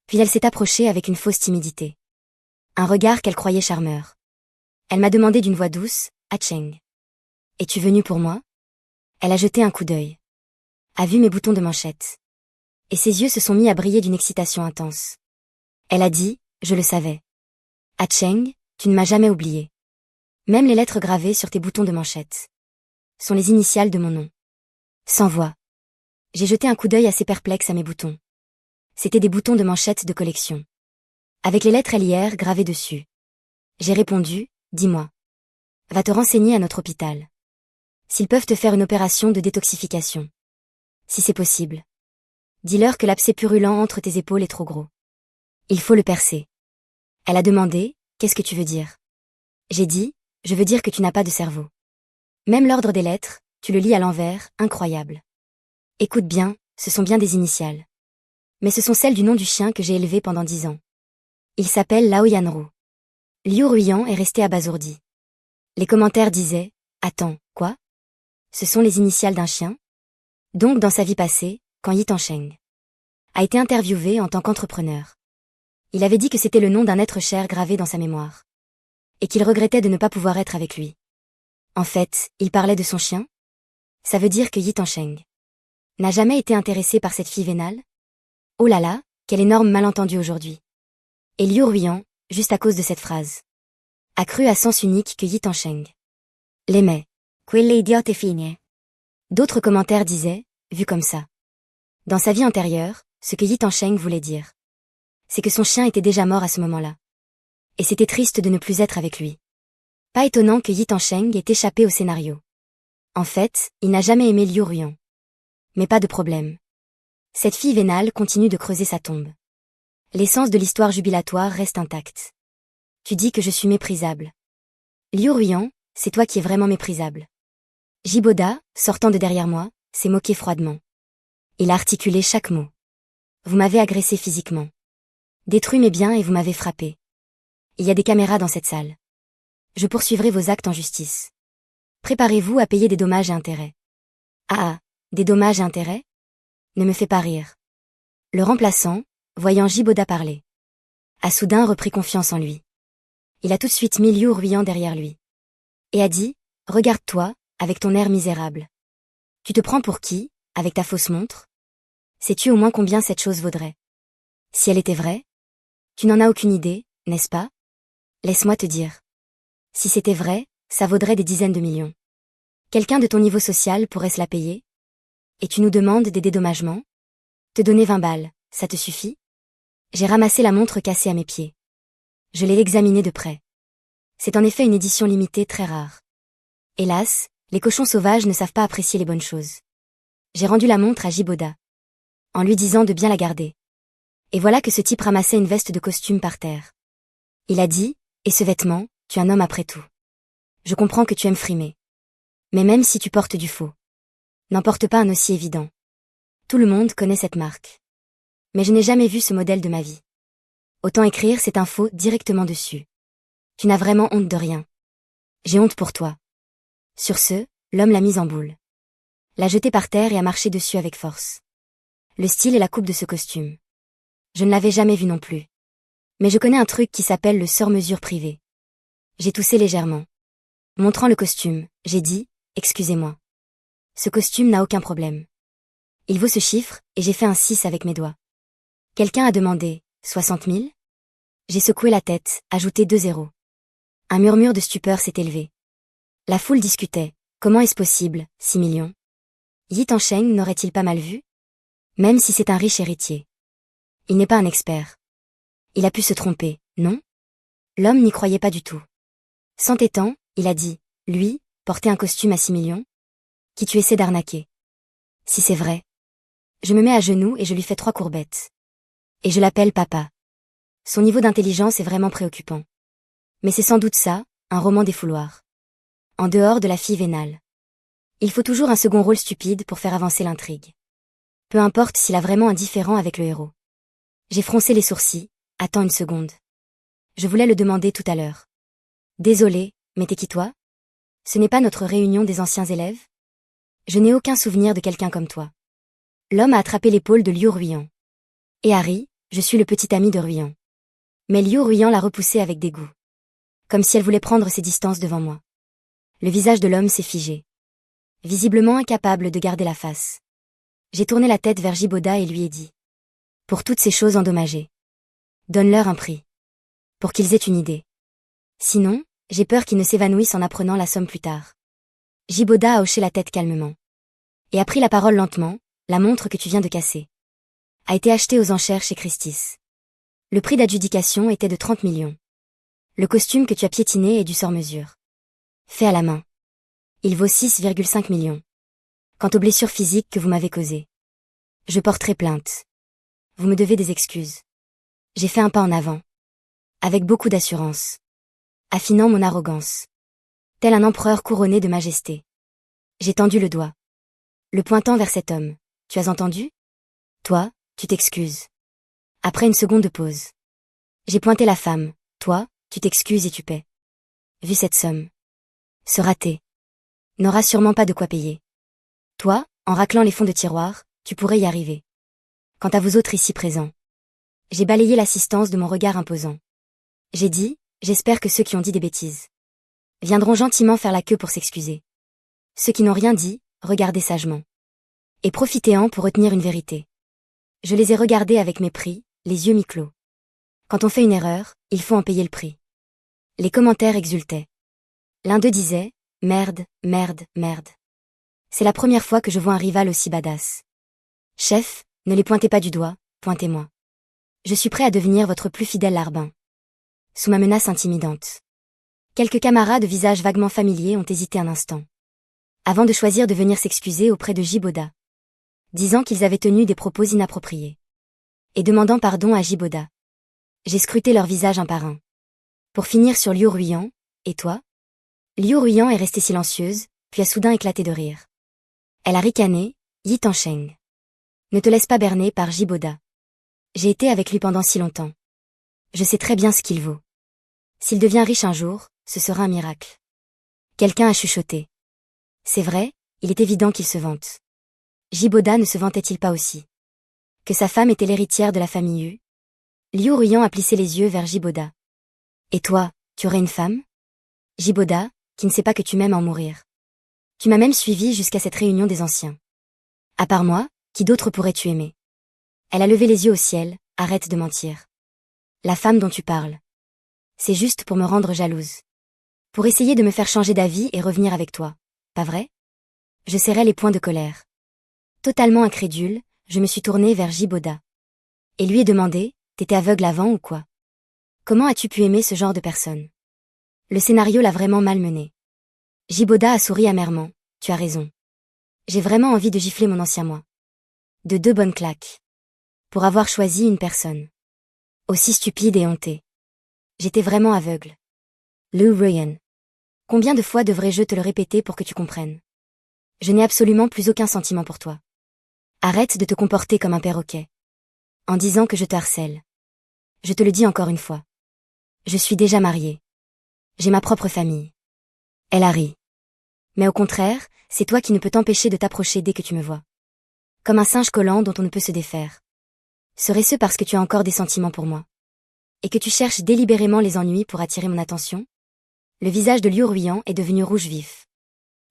Puis elle s'est approchée avec une fausse timidité. Un regard qu'elle croyait charmeur. Elle m'a demandé d'une voix douce, Ah Cheng. Es-tu venu pour moi? Elle a jeté un coup d'œil. A vu mes boutons de manchette. Et ses yeux se sont mis à briller d'une excitation intense. Elle a dit, je le savais. Ah Cheng, tu ne m'as jamais oublié. Même les lettres gravées sur tes boutons de manchette sont les initiales de mon nom. Sans voix. J'ai jeté un coup d'œil assez perplexe à mes boutons. C'étaient des boutons de manchette de collection. Avec les lettres LIR gravées dessus. J'ai répondu, dis-moi. Va te renseigner à notre hôpital. S'ils peuvent te faire une opération de détoxification. Si c'est possible. Dis-leur que l'abcès purulent entre tes épaules est trop gros. Il faut le percer. Elle a demandé, qu'est-ce que tu veux dire? J'ai dit, je veux dire que tu n'as pas de cerveau. Même l'ordre des lettres, tu le lis à l'envers, incroyable. Écoute bien, ce sont bien des initiales. Mais ce sont celles du nom du chien que j'ai élevé pendant 10 ans. Il s'appelle Lao Yanru. Liu Ruyan est resté abasourdi. Les commentaires disaient, attends, quoi? Ce sont les initiales d'un chien? Donc dans sa vie passée, quand Yi Tansheng a été interviewé en tant qu'entrepreneur. Il avait dit que c'était le nom d'un être cher gravé dans sa mémoire. Et qu'il regrettait de ne pas pouvoir être avec lui. En fait, il parlait de son chien? Ça veut dire que Yi Tansheng n'a jamais été intéressé par cette fille vénale? Oh là là, quel énorme malentendu aujourd'hui. Et Liu Ruyan, juste à cause de cette phrase, a cru à sens unique que Yi Tansheng l'aimait. Quelle idiote fine. D'autres commentaires disaient, vu comme ça. Dans sa vie antérieure, ce que Yi Tansheng voulait dire, c'est que son chien était déjà mort à ce moment-là. Et c'était triste de ne plus être avec lui. Pas étonnant que Yi Tansheng ait échappé au scénario. En fait, il n'a jamais aimé Liu Ruyan. Mais pas de problème. Cette fille vénale continue de creuser sa tombe. L'essence de l'histoire jubilatoire reste intacte. Tu dis que je suis méprisable. Liu Ruyan, c'est toi qui es vraiment méprisable. Jiboda, sortant de derrière moi, s'est moqué froidement. Il a articulé chaque mot. Vous m'avez agressé physiquement. Détruit mes biens et vous m'avez frappé. Il y a des caméras dans cette salle. Je poursuivrai vos actes en justice. Préparez-vous à payer des dommages et intérêts. Ah, des dommages et intérêts? Ne me fais pas rire. Le remplaçant, voyant Jiboda parler, a soudain repris confiance en lui. Il a tout de suite mis Liu Ruyan derrière lui. Et a dit, regarde-toi, avec ton air misérable. Tu te prends pour qui, avec ta fausse montre? Sais-tu au moins combien cette chose vaudrait? Si elle était vraie? Tu n'en as aucune idée, n'est-ce pas? Laisse-moi te dire. Si c'était vrai, ça vaudrait des dizaines de millions. Quelqu'un de ton niveau social pourrait se la payer? Et tu nous demandes des dédommagements? Te donner 20 balles, ça te suffit? J'ai ramassé la montre cassée à mes pieds. Je l'ai examinée de près. C'est en effet une édition limitée très rare. Hélas, les cochons sauvages ne savent pas apprécier les bonnes choses. J'ai rendu la montre à Jiboda, en lui disant de bien la garder. Et voilà que ce type ramassait une veste de costume par terre. Il a dit, et ce vêtement, tu es un homme après tout. Je comprends que tu aimes frimer. Mais même si tu portes du faux, n'en porte pas un aussi évident. Tout le monde connaît cette marque. Mais je n'ai jamais vu ce modèle de ma vie. Autant écrire cette info directement dessus. Tu n'as vraiment honte de rien. J'ai honte pour toi. Sur ce, l'homme l'a mise en boule. L'a jetée par terre et a marché dessus avec force. Le style et la coupe de ce costume. Je ne l'avais jamais vu non plus. Mais je connais un truc qui s'appelle le sur-mesure privé. J'ai toussé légèrement. Montrant le costume, j'ai dit, excusez-moi. Ce costume n'a aucun problème. Il vaut ce chiffre, et j'ai fait un 6 avec mes doigts. Quelqu'un a demandé, 60 000? J'ai secoué la tête, ajouté 2 zéros. Un murmure de stupeur s'est élevé. La foule discutait, comment est-ce possible, 6 millions? Yi Tansheng n'aurait-il pas mal vu? Même si c'est un riche héritier. Il n'est pas un expert. Il a pu se tromper, non? L'homme n'y croyait pas du tout. S'entêtant, il a dit, lui, porter un costume à 6 millions? Qui tu essaies d'arnaquer? Si c'est vrai. Je me mets à genoux et je lui fais 3 courbettes. Et je l'appelle papa. Son niveau d'intelligence est vraiment préoccupant. Mais c'est sans doute ça, un roman des fouloirs. En dehors de la fille vénale. Il faut toujours un second rôle stupide pour faire avancer l'intrigue. Peu importe s'il a vraiment un différend avec le héros. J'ai froncé les sourcils, attends une seconde. Je voulais le demander tout à l'heure. Désolé, mais t'es qui toi? Ce n'est pas notre réunion des anciens élèves? Je n'ai aucun souvenir de quelqu'un comme toi. L'homme a attrapé l'épaule de Liu Ruyan. Et Harry, je suis le petit ami de Ruyan. Mais Liu Ruyan l'a repoussé avec dégoût. comme si elle voulait prendre ses distances devant moi. Le visage de l'homme s'est figé. Visiblement incapable de garder la face. J'ai tourné la tête vers Jiboda et lui ai dit. Pour toutes ces choses endommagées. Donne-leur un prix. Pour qu'ils aient une idée. Sinon, j'ai peur qu'ils ne s'évanouissent en apprenant la somme plus tard. Jiboda a hoché la tête calmement. Et a pris la parole lentement. La montre que tu viens de casser a été achetée aux enchères chez Christie's. Le prix d'adjudication était de 30 millions. Le costume que tu as piétiné est du sur-mesure. Fait à la main. Il vaut 6,5 millions. Quant aux blessures physiques que vous m'avez causées, je porterai plainte. Vous me devez des excuses. J'ai fait un pas en avant. Avec beaucoup d'assurance. Affinant mon arrogance. Tel un empereur couronné de majesté. J'ai tendu le doigt. Le pointant vers cet homme. Tu as entendu? Toi, tu t'excuses. Après une seconde de pause. J'ai pointé la femme. Toi, tu t'excuses et tu paies. Vu cette somme. Ce raté. N'aura sûrement pas de quoi payer. Toi, en raclant les fonds de tiroir, tu pourrais y arriver. Quant à vous autres ici présents. J'ai balayé l'assistance de mon regard imposant. J'ai dit, j'espère que ceux qui ont dit des bêtises viendront gentiment faire la queue pour s'excuser. Ceux qui n'ont rien dit, regardez sagement. Et profitez-en pour retenir une vérité. Je les ai regardés avec mépris, les yeux mi-clos. Quand on fait une erreur, il faut en payer le prix. Les commentaires exultaient. L'un d'eux disait, merde, merde, merde. C'est la première fois que je vois un rival aussi badass. Chef, ne les pointez pas du doigt, pointez-moi. Je suis prêt à devenir votre plus fidèle larbin. Sous ma menace intimidante. Quelques camarades de visage vaguement familiers ont hésité un instant. Avant de choisir de venir s'excuser auprès de Jiboda. Disant qu'ils avaient tenu des propos inappropriés. Et demandant pardon à Jiboda. J'ai scruté leur visage un par un. Pour finir sur Liu Ruyan, et toi? Liu Ruyan est restée silencieuse, puis a soudain éclaté de rire. Elle a ricané, Yi Tansheng. Ne te laisse pas berner par Jiboda. J'ai été avec lui pendant si longtemps. Je sais très bien ce qu'il vaut. S'il devient riche un jour, ce sera un miracle. Quelqu'un a chuchoté. C'est vrai, il est évident qu'il se vante. Jiboda ne se vantait-il pas aussi? Que sa femme était l'héritière de la famille Yu? Liu Ruyan a plissé les yeux vers Jiboda. Et toi, tu aurais une femme? Jiboda, qui ne sait pas que tu m'aimes en mourir. Tu m'as même suivi jusqu'à cette réunion des anciens. À part moi, qui d'autre pourrais-tu aimer? Elle a levé les yeux au ciel, arrête de mentir. La femme dont tu parles. C'est juste pour me rendre jalouse. Pour essayer de me faire changer d'avis et revenir avec toi. Pas vrai? Je serrai les poings de colère. Totalement incrédule, je me suis tournée vers Jiboda. Et lui ai demandé, t'étais aveugle avant ou quoi? Comment as-tu pu aimer ce genre de personne? Le scénario l'a vraiment malmené. Jiboda a souri amèrement, tu as raison. J'ai vraiment envie de gifler mon ancien moi. De 2 bonnes claques. Pour avoir choisi une personne. Aussi stupide et hontée. J'étais vraiment aveugle. Liu Ruyan. Combien de fois devrais-je te le répéter pour que tu comprennes? Je n'ai absolument plus aucun sentiment pour toi. Arrête de te comporter comme un perroquet. En disant que je te harcèle. Je te le dis encore une fois. Je suis déjà mariée. J'ai ma propre famille. Elle a ri. Mais au contraire, c'est toi qui ne peux t'empêcher de t'approcher dès que tu me vois. Comme un singe collant dont on ne peut se défaire. Serait-ce parce que tu as encore des sentiments pour moi? Et que tu cherches délibérément les ennuis pour attirer mon attention? Le visage de Liu Ruyan est devenu rouge vif.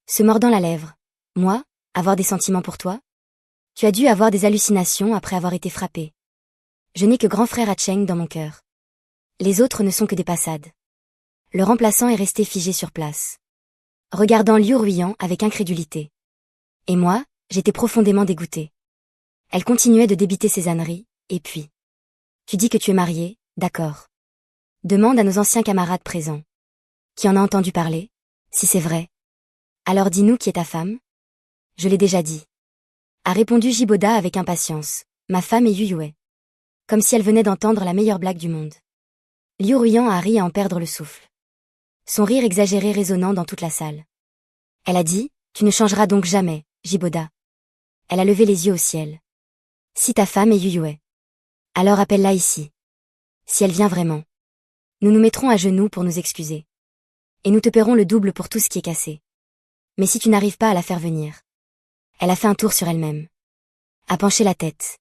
Se mordant la lèvre. Moi, avoir des sentiments pour toi? Tu as dû avoir des hallucinations après avoir été frappé. Je n'ai que grand frère à Cheng dans mon cœur. Les autres ne sont que des passades. Le remplaçant est resté figé sur place. Regardant Liu Ruyan avec incrédulité. Et moi, j'étais profondément dégoûtée. Elle continuait de débiter ses âneries, et puis. Tu dis que tu es mariée, d'accord. Demande à nos anciens camarades présents. Qui en a entendu parler? Si c'est vrai. Alors dis-nous qui est ta femme? Je l'ai déjà dit. A répondu Jiboda avec impatience. Ma femme est Yu Yue. Comme si elle venait d'entendre la meilleure blague du monde. Liu Ruyan a ri à en perdre le souffle. Son rire exagéré résonnant dans toute la salle. Elle a dit, tu ne changeras donc jamais, Jiboda. Elle a levé les yeux au ciel. Si ta femme est Yu Yue. Alors appelle-la ici. Si elle vient vraiment. Nous nous mettrons à genoux pour nous excuser. Et nous te paierons le double pour tout ce qui est cassé. Mais si tu n'arrives pas à la faire venir. Elle a fait un tour sur elle-même. A penché la tête.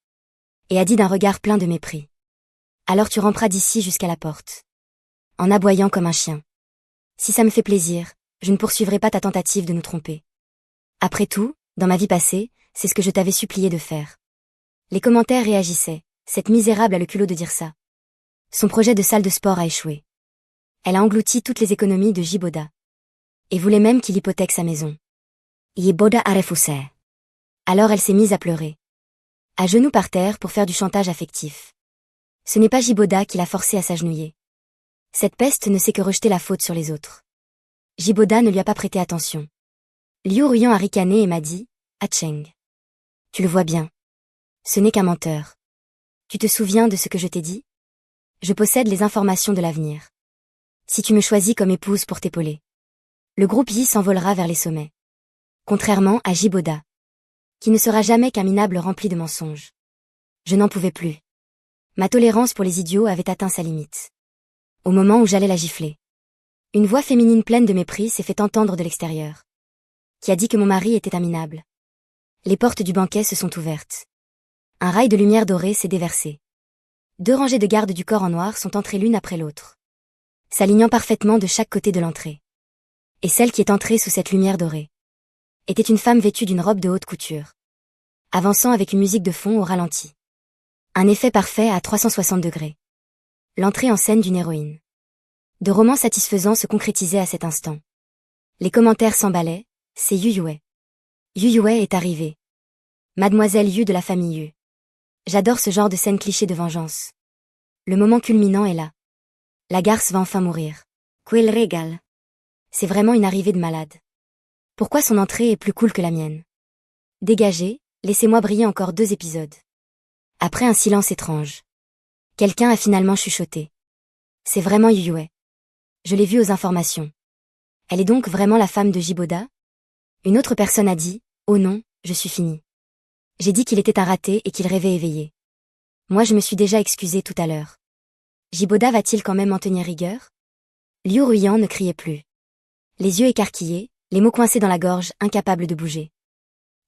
Et a dit d'un regard plein de mépris. Alors tu ramperas d'ici jusqu'à la porte. En aboyant comme un chien. Si ça me fait plaisir, je ne poursuivrai pas ta tentative de nous tromper. Après tout, dans ma vie passée, c'est ce que je t'avais supplié de faire. Les commentaires réagissaient. Cette misérable a le culot de dire ça. Son projet de salle de sport a échoué. Elle a englouti toutes les économies de Jiboda. Et voulait même qu'il hypothèque sa maison. Jiboda a refusé. Alors elle s'est mise à pleurer. À genoux par terre pour faire du chantage affectif. Ce n'est pas Jiboda qui l'a forcée à s'agenouiller. Cette peste ne sait que rejeter la faute sur les autres. Jiboda ne lui a pas prêté attention. Liu Ruyan a ricané et m'a dit, « Cheng. Tu le vois bien. Ce n'est qu'un menteur. Tu te souviens de ce que je t'ai dit? Je possède les informations de l'avenir. Si tu me choisis comme épouse pour t'épauler. Le groupe Yi s'envolera vers les sommets. Contrairement à Jiboda. Qui ne sera jamais qu'un minable rempli de mensonges. Je n'en pouvais plus. Ma tolérance pour les idiots avait atteint sa limite. Au moment où j'allais la gifler. Une voix féminine pleine de mépris s'est fait entendre de l'extérieur. Qui a dit que mon mari était un minable. Les portes du banquet se sont ouvertes. Un rail de lumière dorée s'est déversé. 2 rangées de gardes du corps en noir sont entrées l'une après l'autre. S'alignant parfaitement de chaque côté de l'entrée. Et celle qui est entrée sous cette lumière dorée. Était une femme vêtue d'une robe de haute couture. Avançant avec une musique de fond au ralenti. Un effet parfait à 360 degrés. L'entrée en scène d'une héroïne. De romans satisfaisants se concrétisaient à cet instant. Les commentaires s'emballaient, c'est Yu Yue. Yu Yue est arrivée. Mademoiselle Yu de la famille Yu. J'adore ce genre de scène cliché de vengeance. Le moment culminant est là. La garce va enfin mourir. Quel régal. C'est vraiment une arrivée de malade. Pourquoi son entrée est plus cool que la mienne? Dégagez, laissez-moi briller encore 2 épisodes. Après un silence étrange. Quelqu'un a finalement chuchoté. C'est vraiment Yu Yue. Je l'ai vue aux informations. Elle est donc vraiment la femme de Jiboda? Une autre personne a dit, oh non, je suis fini. J'ai dit qu'il était un raté et qu'il rêvait éveillé. Moi je me suis déjà excusée tout à l'heure. Jiboda va-t-il quand même en tenir rigueur? Liu Ruyan ne criait plus. Les yeux écarquillés, les mots coincés dans la gorge, incapable de bouger.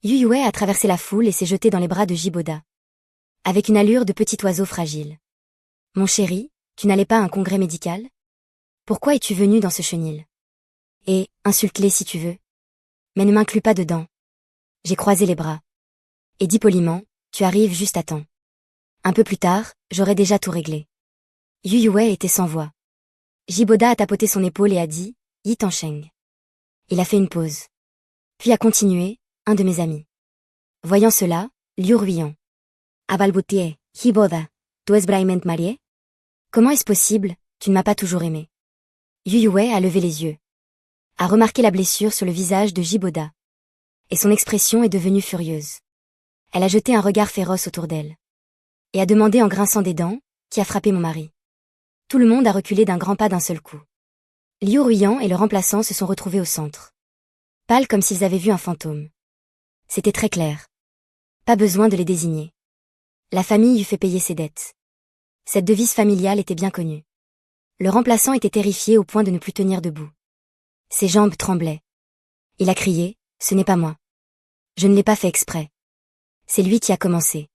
Yu Yue a traversé la foule et s'est jeté dans les bras de Jiboda. Avec une allure de petit oiseau fragile. Mon chéri, tu n'allais pas à un congrès médical? Pourquoi es-tu venu dans ce chenil? Et, insulte-les si tu veux. Mais ne m'inclus pas dedans. J'ai croisé les bras. Et dit poliment, tu arrives juste à temps. Un peu plus tard, j'aurais déjà tout réglé. Yu Yue était sans voix. Jiboda a tapoté son épaule et a dit, Yi Tansheng. Il a fait une pause. Puis a continué, un de mes amis. Voyant cela, Liu Ruyan. Abalboutier, Jiboda, tu es vraiment marié? Comment est-ce possible, tu ne m'as pas toujours aimé? Yu Yue a levé les yeux. A remarqué la blessure sur le visage de Jiboda. Et son expression est devenue furieuse. Elle a jeté un regard féroce autour d'elle. Et a demandé en grinçant des dents, qui a frappé mon mari? Tout le monde a reculé d'un grand pas d'un seul coup. Liu Ruyan et le remplaçant se sont retrouvés au centre. Pâles comme s'ils avaient vu un fantôme. C'était très clair. Pas besoin de les désigner. La famille eût fait payer ses dettes. Cette devise familiale était bien connue. Le remplaçant était terrifié au point de ne plus tenir debout. Ses jambes tremblaient. Il a crié, ce n'est pas moi. Je ne l'ai pas fait exprès. C'est lui qui a commencé.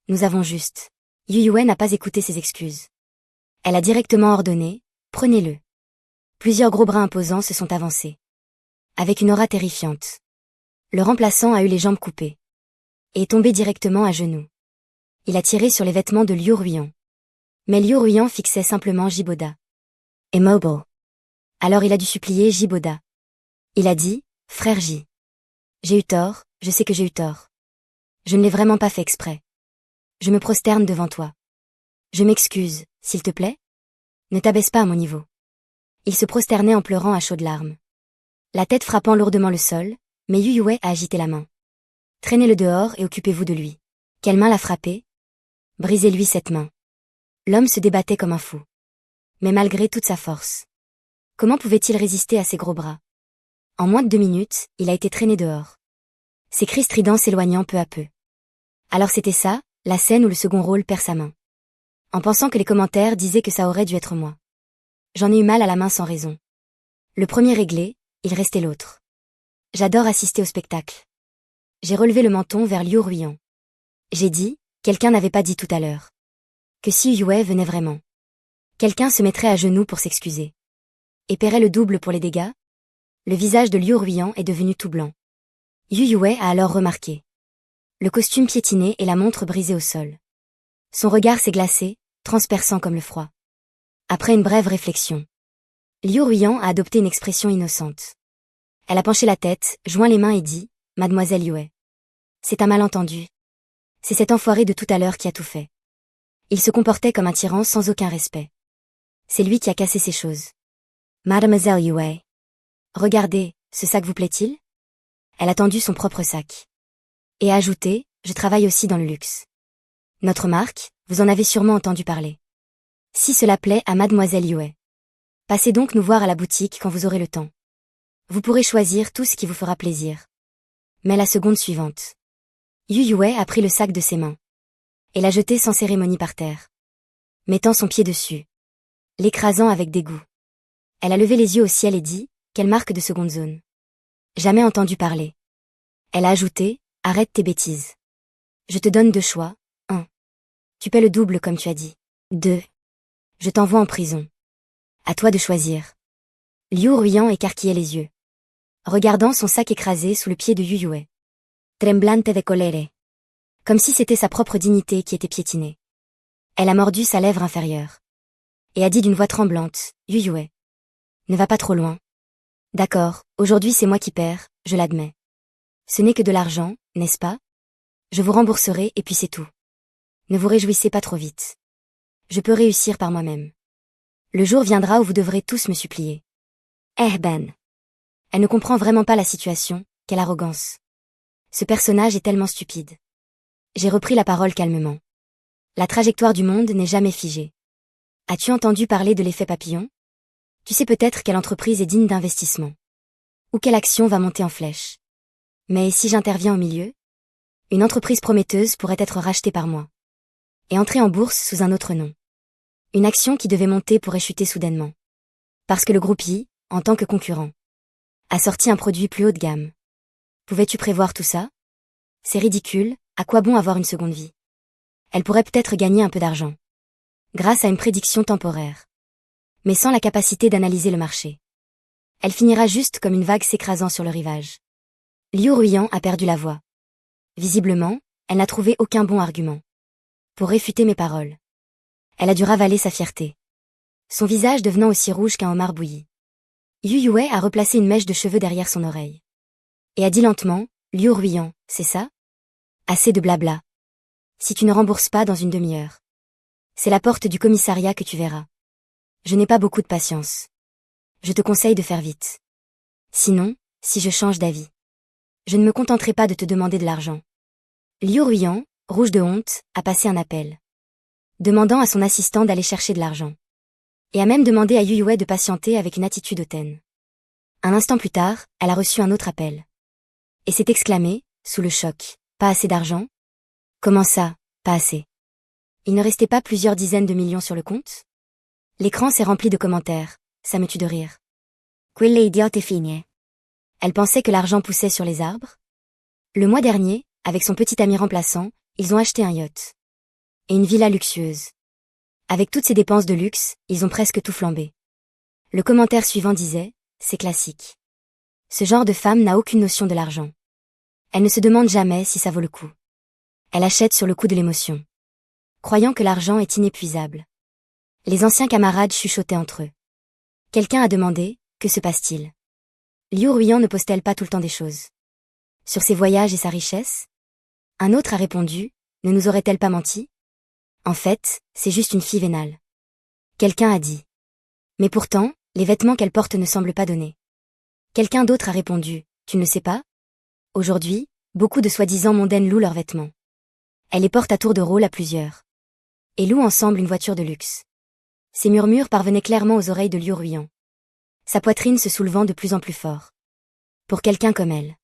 Nous avons juste. Yu Yue n'a pas écouté ses excuses. Elle a directement ordonné, prenez-le. Plusieurs gros bras imposants se sont avancés. Avec une aura terrifiante. Le remplaçant a eu les jambes coupées. Et est tombé directement à genoux. Il a tiré sur les vêtements de Liu Ruyan. Mais Liu Ruyan fixait simplement Jiboda. Immobile. Alors il a dû supplier Jiboda. Il a dit, frère J. J'ai eu tort, je sais que j'ai eu tort. Je ne l'ai vraiment pas fait exprès. Je me prosterne devant toi. Je m'excuse, s'il te plaît? Ne t'abaisse pas à mon niveau. Il se prosternait en pleurant à chaudes larmes. La tête frappant lourdement le sol, mais Yu Yue a agité la main. Traînez-le dehors et occupez-vous de lui. Quelle main l'a frappé? Brisez-lui cette main. L'homme se débattait comme un fou. Mais malgré toute sa force. Comment pouvait-il résister à ses gros bras? En moins de 2 minutes, il a été traîné dehors. Ses cris stridents s'éloignant peu à peu. Alors c'était ça, la scène où le second rôle perd sa main. En pensant que les commentaires disaient que ça aurait dû être moi. J'en ai eu mal à la main sans raison. Le premier réglé, il restait l'autre. J'adore assister au spectacle. J'ai relevé le menton vers Liu Ruyan. J'ai dit, quelqu'un n'avait pas dit tout à l'heure. Que si Yue venait vraiment. Quelqu'un se mettrait à genoux pour s'excuser. et paierait le double pour les dégâts? Le visage de Liu Ruiyan est devenu tout blanc. Yu Yue a alors remarqué le costume piétiné et la montre brisée au sol. Son regard s'est glacé, transperçant comme le froid. Après une brève réflexion, Liu Ruiyan a adopté une expression innocente. Elle a penché la tête, joint les mains et dit « Mademoiselle Yue. C'est un malentendu. C'est cet enfoiré de tout à l'heure qui a tout fait. Il se comportait comme un tyran sans aucun respect. C'est lui qui a cassé ces choses. Mademoiselle Yue. Regardez, ce sac vous plaît-il » Elle a tendu son propre sac. Et a ajouté « Je travaille aussi dans le luxe. Notre marque, vous en avez sûrement entendu parler. Si cela plaît à Mademoiselle Yue. Passez donc nous voir à la boutique quand vous aurez le temps. Vous pourrez choisir tout ce qui vous fera plaisir. » Mais la seconde suivante, Yu Yue a pris le sac de ses mains et l'a jeté sans cérémonie par terre, mettant son pied dessus, l'écrasant avec dégoût. Elle a levé les yeux au ciel et dit « Quelle marque de seconde zone. Jamais entendu parler. » Elle a ajouté « Arrête tes bêtises. Je te donne deux choix. 1. Tu paies le double comme tu as dit. 2. Je t'envoie en prison. À toi de choisir. » Liu Ruiyan écarquillait les yeux, regardant son sac écrasé sous le pied de Yu Yue. Tremblante de colère. Comme si c'était sa propre dignité qui était piétinée. Elle a mordu sa lèvre inférieure. Et a dit d'une voix tremblante, Yu Yue. Ne va pas trop loin. D'accord, aujourd'hui c'est moi qui perds, je l'admets. Ce n'est que de l'argent, n'est-ce pas? Je vous rembourserai et puis c'est tout. Ne vous réjouissez pas trop vite. Je peux réussir par moi-même. Le jour viendra où vous devrez tous me supplier. Eh ben. Elle ne comprend vraiment pas la situation, quelle arrogance. Ce personnage est tellement stupide. J'ai repris la parole calmement. La trajectoire du monde n'est jamais figée. As-tu entendu parler de l'effet papillon? Tu sais peut-être quelle entreprise est digne d'investissement. Ou quelle action va monter en flèche. Mais si j'interviens au milieu? Une entreprise prometteuse pourrait être rachetée par moi. Et entrer en bourse sous un autre nom. Une action qui devait monter pourrait chuter soudainement. Parce que le groupe I, en tant que concurrent, a sorti un produit plus haut de gamme. Pouvais-tu prévoir tout ça? C'est ridicule, à quoi bon avoir une seconde vie? Elle pourrait peut-être gagner un peu d'argent. Grâce à une prédiction temporaire. Mais sans la capacité d'analyser le marché. Elle finira juste comme une vague s'écrasant sur le rivage. Liu Ruiyan a perdu la voix. Visiblement, elle n'a trouvé aucun bon argument. Pour réfuter mes paroles. Elle a dû ravaler sa fierté. Son visage devenant aussi rouge qu'un homard bouilli. Yu Yue a replacé une mèche de cheveux derrière son oreille. Et a dit lentement, Liu Ruiyan, c'est ça? Assez de blabla. Si tu ne rembourses pas dans une demi-heure. C'est la porte du commissariat que tu verras. Je n'ai pas beaucoup de patience. Je te conseille de faire vite. Sinon, si je change d'avis. Je ne me contenterai pas de te demander de l'argent. Liu Ruiyan, rouge de honte, a passé un appel. Demandant à son assistant d'aller chercher de l'argent. Et a même demandé à Yu Yue de patienter avec une attitude hautaine. Un instant plus tard, elle a reçu un autre appel. Et s'est exclamée, sous le choc, pas assez d'argent? Comment ça, pas assez? Il ne restait pas plusieurs dizaines de millions sur le compte? L'écran s'est rempli de commentaires, ça me tue de rire. Quelle idiote fine. Elle pensait que l'argent poussait sur les arbres? Le mois dernier, avec son petit ami remplaçant, ils ont acheté un yacht. Et une villa luxueuse. Avec toutes ces dépenses de luxe, ils ont presque tout flambé. Le commentaire suivant disait, c'est classique. Ce genre de femme n'a aucune notion de l'argent. Elle ne se demande jamais si ça vaut le coup. Elle achète sur le coup de l'émotion. Croyant que l'argent est inépuisable. Les anciens camarades chuchotaient entre eux. Quelqu'un a demandé, que se passe-t-il? Liu Ruiyan ne pose-t-elle pas tout le temps des choses? Sur ses voyages et sa richesse? Un autre a répondu, ne nous aurait-elle pas menti? En fait, c'est juste une fille vénale. Quelqu'un a dit. Mais pourtant, les vêtements qu'elle porte ne semblent pas donner. Quelqu'un d'autre a répondu, tu ne le sais pas? Aujourd'hui, beaucoup de soi-disant mondaines louent leurs vêtements. Elles les portent à tour de rôle à plusieurs. Et louent ensemble une voiture de luxe. Ces murmures parvenaient clairement aux oreilles de Liu Ruiyan. Sa poitrine se soulevant de plus en plus fort. Pour quelqu'un comme elle.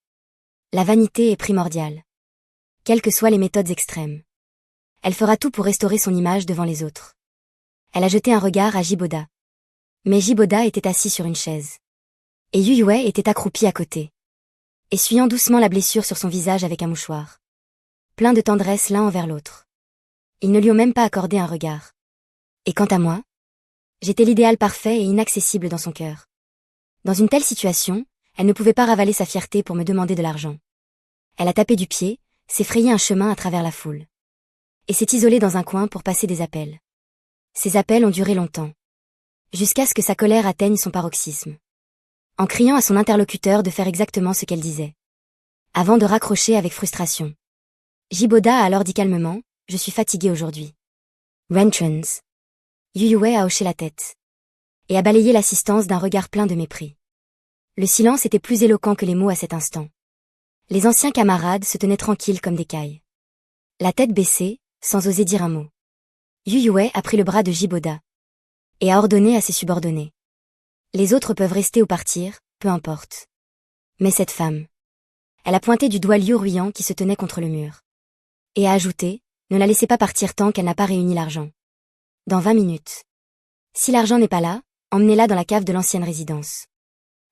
La vanité est primordiale. Quelles que soient les méthodes extrêmes. Elle fera tout pour restaurer son image devant les autres. Elle a jeté un regard à Jiboda. Mais Jiboda était assis sur une chaise. Et Yu Yue était accroupi à côté. Essuyant doucement la blessure sur son visage avec un mouchoir. Plein de tendresse l'un envers l'autre. Ils ne lui ont même pas accordé un regard. Et quant à moi? J'étais l'idéal parfait et inaccessible dans son cœur. Dans une telle situation, elle ne pouvait pas ravaler sa fierté pour me demander de l'argent. Elle a tapé du pied, s'est frayé un chemin à travers la foule. Et s'est isolée dans un coin pour passer des appels. Ces appels ont duré longtemps. Jusqu'à ce que sa colère atteigne son paroxysme. En criant à son interlocuteur de faire exactement ce qu'elle disait. Avant de raccrocher avec frustration. Jiboda a alors dit calmement, « Je suis fatigué aujourd'hui. » Rentrance. Yuyue a hoché la tête. Et a balayé l'assistance d'un regard plein de mépris. Le silence était plus éloquent que les mots à cet instant. Les anciens camarades se tenaient tranquilles comme des cailles. La tête baissée, sans oser dire un mot. Yuyue a pris le bras de Jiboda. Et a ordonné à ses subordonnés. Les autres peuvent rester ou partir, peu importe. Mais cette femme. Elle a pointé du doigt Liu Ruiyan qui se tenait contre le mur. Et a ajouté, ne la laissez pas partir tant qu'elle n'a pas réuni l'argent. Dans 20 minutes. Si l'argent n'est pas là, emmenez-la dans la cave de l'ancienne résidence.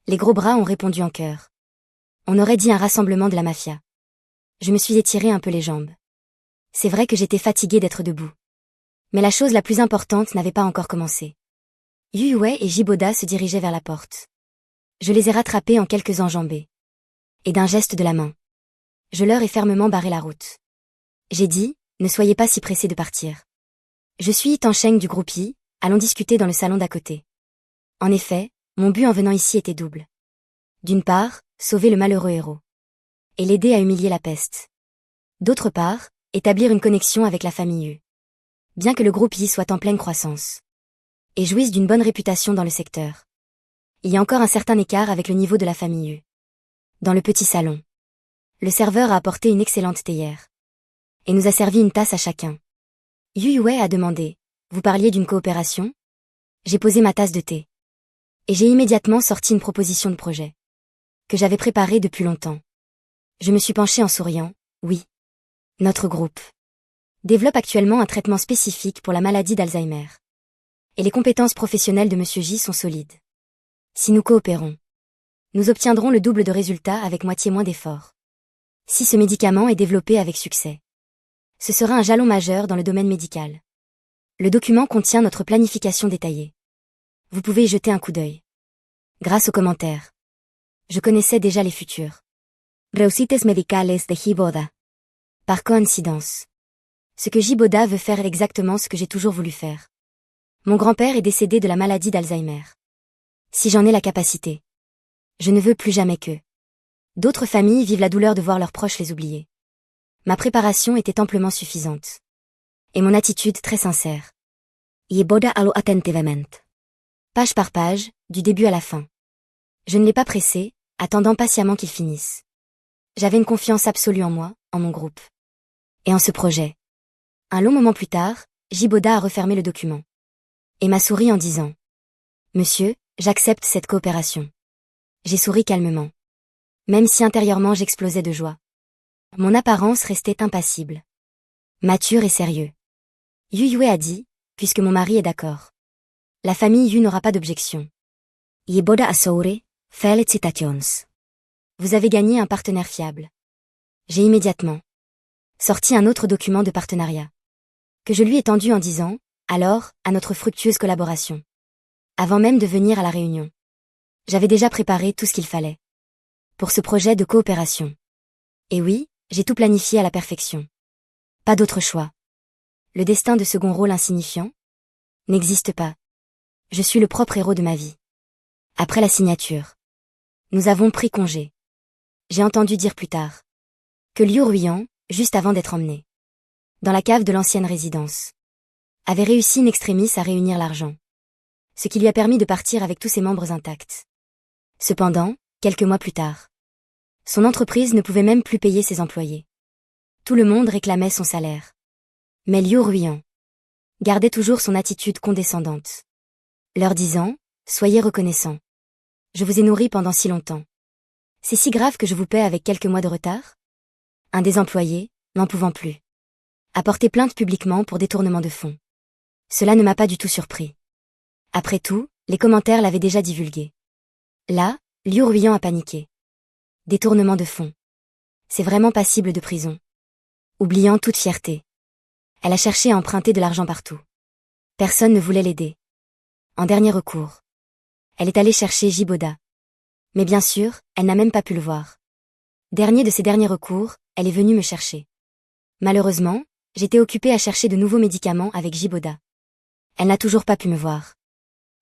Les gros bras ont répondu en chœur. On aurait dit un rassemblement de la mafia. Je me suis étiré un peu les jambes. C'est vrai que j'étais fatiguée d'être debout. Mais la chose la plus importante n'avait pas encore commencé. Yuyue et Jiboda se dirigeaient vers la porte. Je les ai rattrapés en quelques enjambées. Et d'un geste de la main. Je leur ai fermement barré la route. J'ai dit, ne soyez pas si pressés de partir. Je suis Tansheng du groupe I, allons discuter dans le salon d'à côté. En effet, mon but en venant ici était double. D'une part, sauver le malheureux héros. Et l'aider à humilier la peste. D'autre part, établir une connexion avec la famille U. Bien que le groupe I soit en pleine croissance. Et jouisse d'une bonne réputation dans le secteur. Il y a encore un certain écart avec le niveau de la famille U. Dans le petit salon. Le serveur a apporté une excellente théière. Et nous a servi une tasse à chacun. Yuyue a demandé, vous parliez d'une coopération? J'ai posé ma tasse de thé. Et j'ai immédiatement sorti une proposition de projet. Que j'avais préparée depuis longtemps. Je me suis penchée en souriant, oui. Notre groupe développe actuellement un traitement spécifique pour la maladie d'Alzheimer. Et les compétences professionnelles de Monsieur J sont solides. Si nous coopérons, nous obtiendrons le double de résultats avec moitié moins d'efforts. Si ce médicament est développé avec succès, ce sera un jalon majeur dans le domaine médical. Le document contient notre planification détaillée. Vous pouvez y jeter un coup d'œil. Grâce aux commentaires. Je connaissais déjà les futurs. Reusites medicales de Jiboda. Par coïncidence. Ce que Jiboda veut faire est exactement ce que j'ai toujours voulu faire. Mon grand-père est décédé de la maladie d'Alzheimer. Si j'en ai la capacité. Je ne veux plus jamais que d'autres familles vivent la douleur de voir leurs proches les oublier. Ma préparation était amplement suffisante. Et mon attitude très sincère. Jiboda allo attentivement. Page par page, du début à la fin. Je ne l'ai pas pressé, attendant patiemment qu'il finisse. J'avais une confiance absolue en moi, en mon groupe. Et en ce projet. Un long moment plus tard, Jiboda a refermé le document. Et m'a souri en disant. Monsieur, j'accepte cette coopération. J'ai souri calmement. Même si intérieurement j'explosais de joie. Mon apparence restait impassible. Mature et sérieux. Yuyue a dit, puisque mon mari est d'accord. La famille Yu n'aura pas d'objection. Jiboda Asoure, felicitations. Vous avez gagné un partenaire fiable. J'ai immédiatement sorti un autre document de partenariat. Que je lui ai tendu en disant, alors, à notre fructueuse collaboration. Avant même de venir à la réunion. J'avais déjà préparé tout ce qu'il fallait. Pour ce projet de coopération. Et oui, j'ai tout planifié à la perfection. Pas d'autre choix. Le destin de second rôle insignifiant n'existe pas. Je suis le propre héros de ma vie. Après la signature. Nous avons pris congé. J'ai entendu dire plus tard. Que Liu Ruiyan, juste avant d'être emmené. Dans la cave de l'ancienne résidence. Avait réussi in extremis à réunir l'argent. Ce qui lui a permis de partir avec tous ses membres intacts. Cependant, quelques mois plus tard. Son entreprise ne pouvait même plus payer ses employés. Tout le monde réclamait son salaire. Mais Liu Ruiyan gardait toujours son attitude condescendante. Leur disant, soyez reconnaissants. Je vous ai nourri pendant si longtemps. C'est si grave que je vous paie avec quelques mois de retard? Un des employés, n'en pouvant plus, a porté plainte publiquement pour détournement de fonds. Cela ne m'a pas du tout surpris. Après tout, les commentaires l'avaient déjà divulgué. Là, Liu Ruiyan a paniqué. Détournement de fonds. C'est vraiment passible de prison. Oubliant toute fierté. Elle a cherché à emprunter de l'argent partout. Personne ne voulait l'aider. En dernier recours. Elle est allée chercher Jiboda. Mais bien sûr, elle n'a même pas pu le voir. Dernier de ses derniers recours, elle est venue me chercher. Malheureusement, j'étais occupée à chercher de nouveaux médicaments avec Jiboda. Elle n'a toujours pas pu me voir.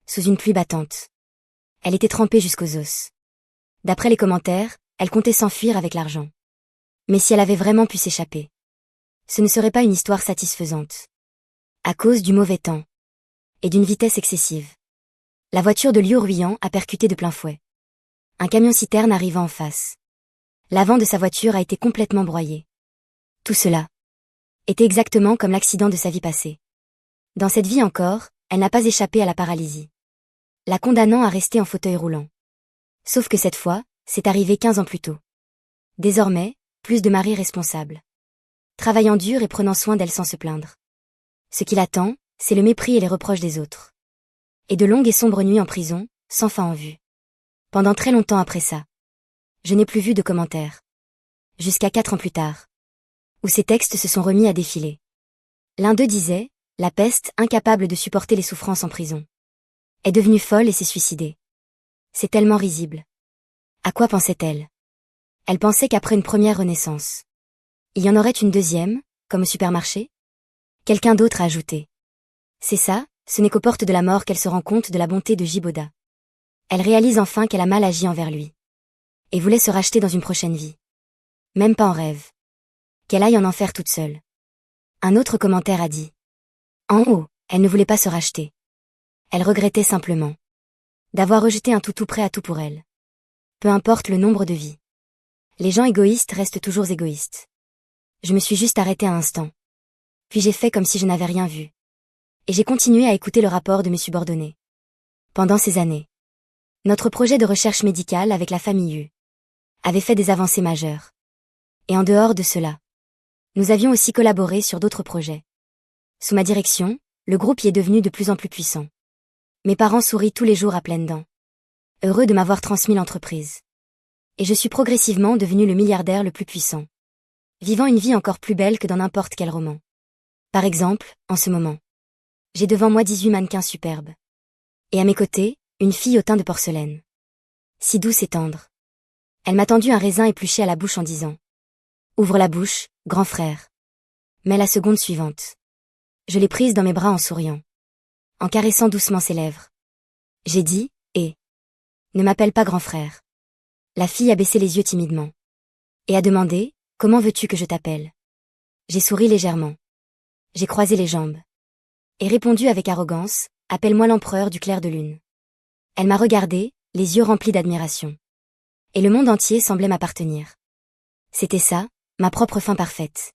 Sous une pluie battante. Elle était trempée jusqu'aux os. D'après les commentaires, elle comptait s'enfuir avec l'argent. Mais si elle avait vraiment pu s'échapper, ce ne serait pas une histoire satisfaisante. À cause du mauvais temps. Et d'une vitesse excessive. La voiture de Liu Ruiyan a percuté de plein fouet. Un camion-citerne arriva en face. L'avant de sa voiture a été complètement broyé. Tout cela était exactement comme l'accident de sa vie passée. Dans cette vie encore, elle n'a pas échappé à la paralysie, la condamnant à rester en fauteuil roulant. Sauf que cette fois, c'est arrivé 15 ans plus tôt. Désormais, plus de mari responsable. Travaillant dur et prenant soin d'elle sans se plaindre. Ce qui l'attend, c'est le mépris et les reproches des autres. Et de longues et sombres nuits en prison, sans fin en vue. Pendant très longtemps après ça. Je n'ai plus vu de commentaires. Jusqu'à 4 ans plus tard. Où ces textes se sont remis à défiler. L'un d'eux disait, la peste, incapable de supporter les souffrances en prison, est devenue folle et s'est suicidée. C'est tellement risible. À quoi pensait-elle? Elle pensait qu'après une première renaissance, il y en aurait une deuxième, comme au supermarché? Quelqu'un d'autre a ajouté. C'est ça, ce n'est qu'aux portes de la mort qu'elle se rend compte de la bonté de Jiboda. Elle réalise enfin qu'elle a mal agi envers lui. Et voulait se racheter dans une prochaine vie. Même pas en rêve. Qu'elle aille en enfer toute seule. Un autre commentaire a dit. En haut, elle ne voulait pas se racheter. Elle regrettait simplement d'avoir rejeté un toutou prêt à tout pour elle. Peu importe le nombre de vies. Les gens égoïstes restent toujours égoïstes. Je me suis juste arrêtée un instant. Puis j'ai fait comme si je n'avais rien vu. Et j'ai continué à écouter le rapport de mes subordonnés. Pendant ces années, notre projet de recherche médicale avec la famille U avait fait des avancées majeures. Et en dehors de cela, nous avions aussi collaboré sur d'autres projets. Sous ma direction, le groupe y est devenu de plus en plus puissant. Mes parents sourient tous les jours à pleines dents. Heureux de m'avoir transmis l'entreprise. Et je suis progressivement devenu le milliardaire le plus puissant. Vivant une vie encore plus belle que dans n'importe quel roman. Par exemple, en ce moment. J'ai devant moi 18 mannequins superbes. Et à mes côtés, une fille au teint de porcelaine. Si douce et tendre. Elle m'a tendu un raisin épluché à la bouche en disant. Ouvre la bouche, grand frère. Mais la seconde suivante. Je l'ai prise dans mes bras en souriant. En caressant doucement ses lèvres. J'ai dit, ne m'appelle pas grand frère. La fille a baissé les yeux timidement. Et a demandé, comment veux-tu que je t'appelle? J'ai souri légèrement. J'ai croisé les jambes. Et répondu avec arrogance, appelle-moi l'empereur du clair de lune. Elle m'a regardé, les yeux remplis d'admiration. Et le monde entier semblait m'appartenir. C'était ça, ma propre fin parfaite.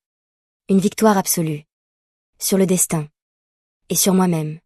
Une victoire absolue. Sur le destin. Et sur moi-même.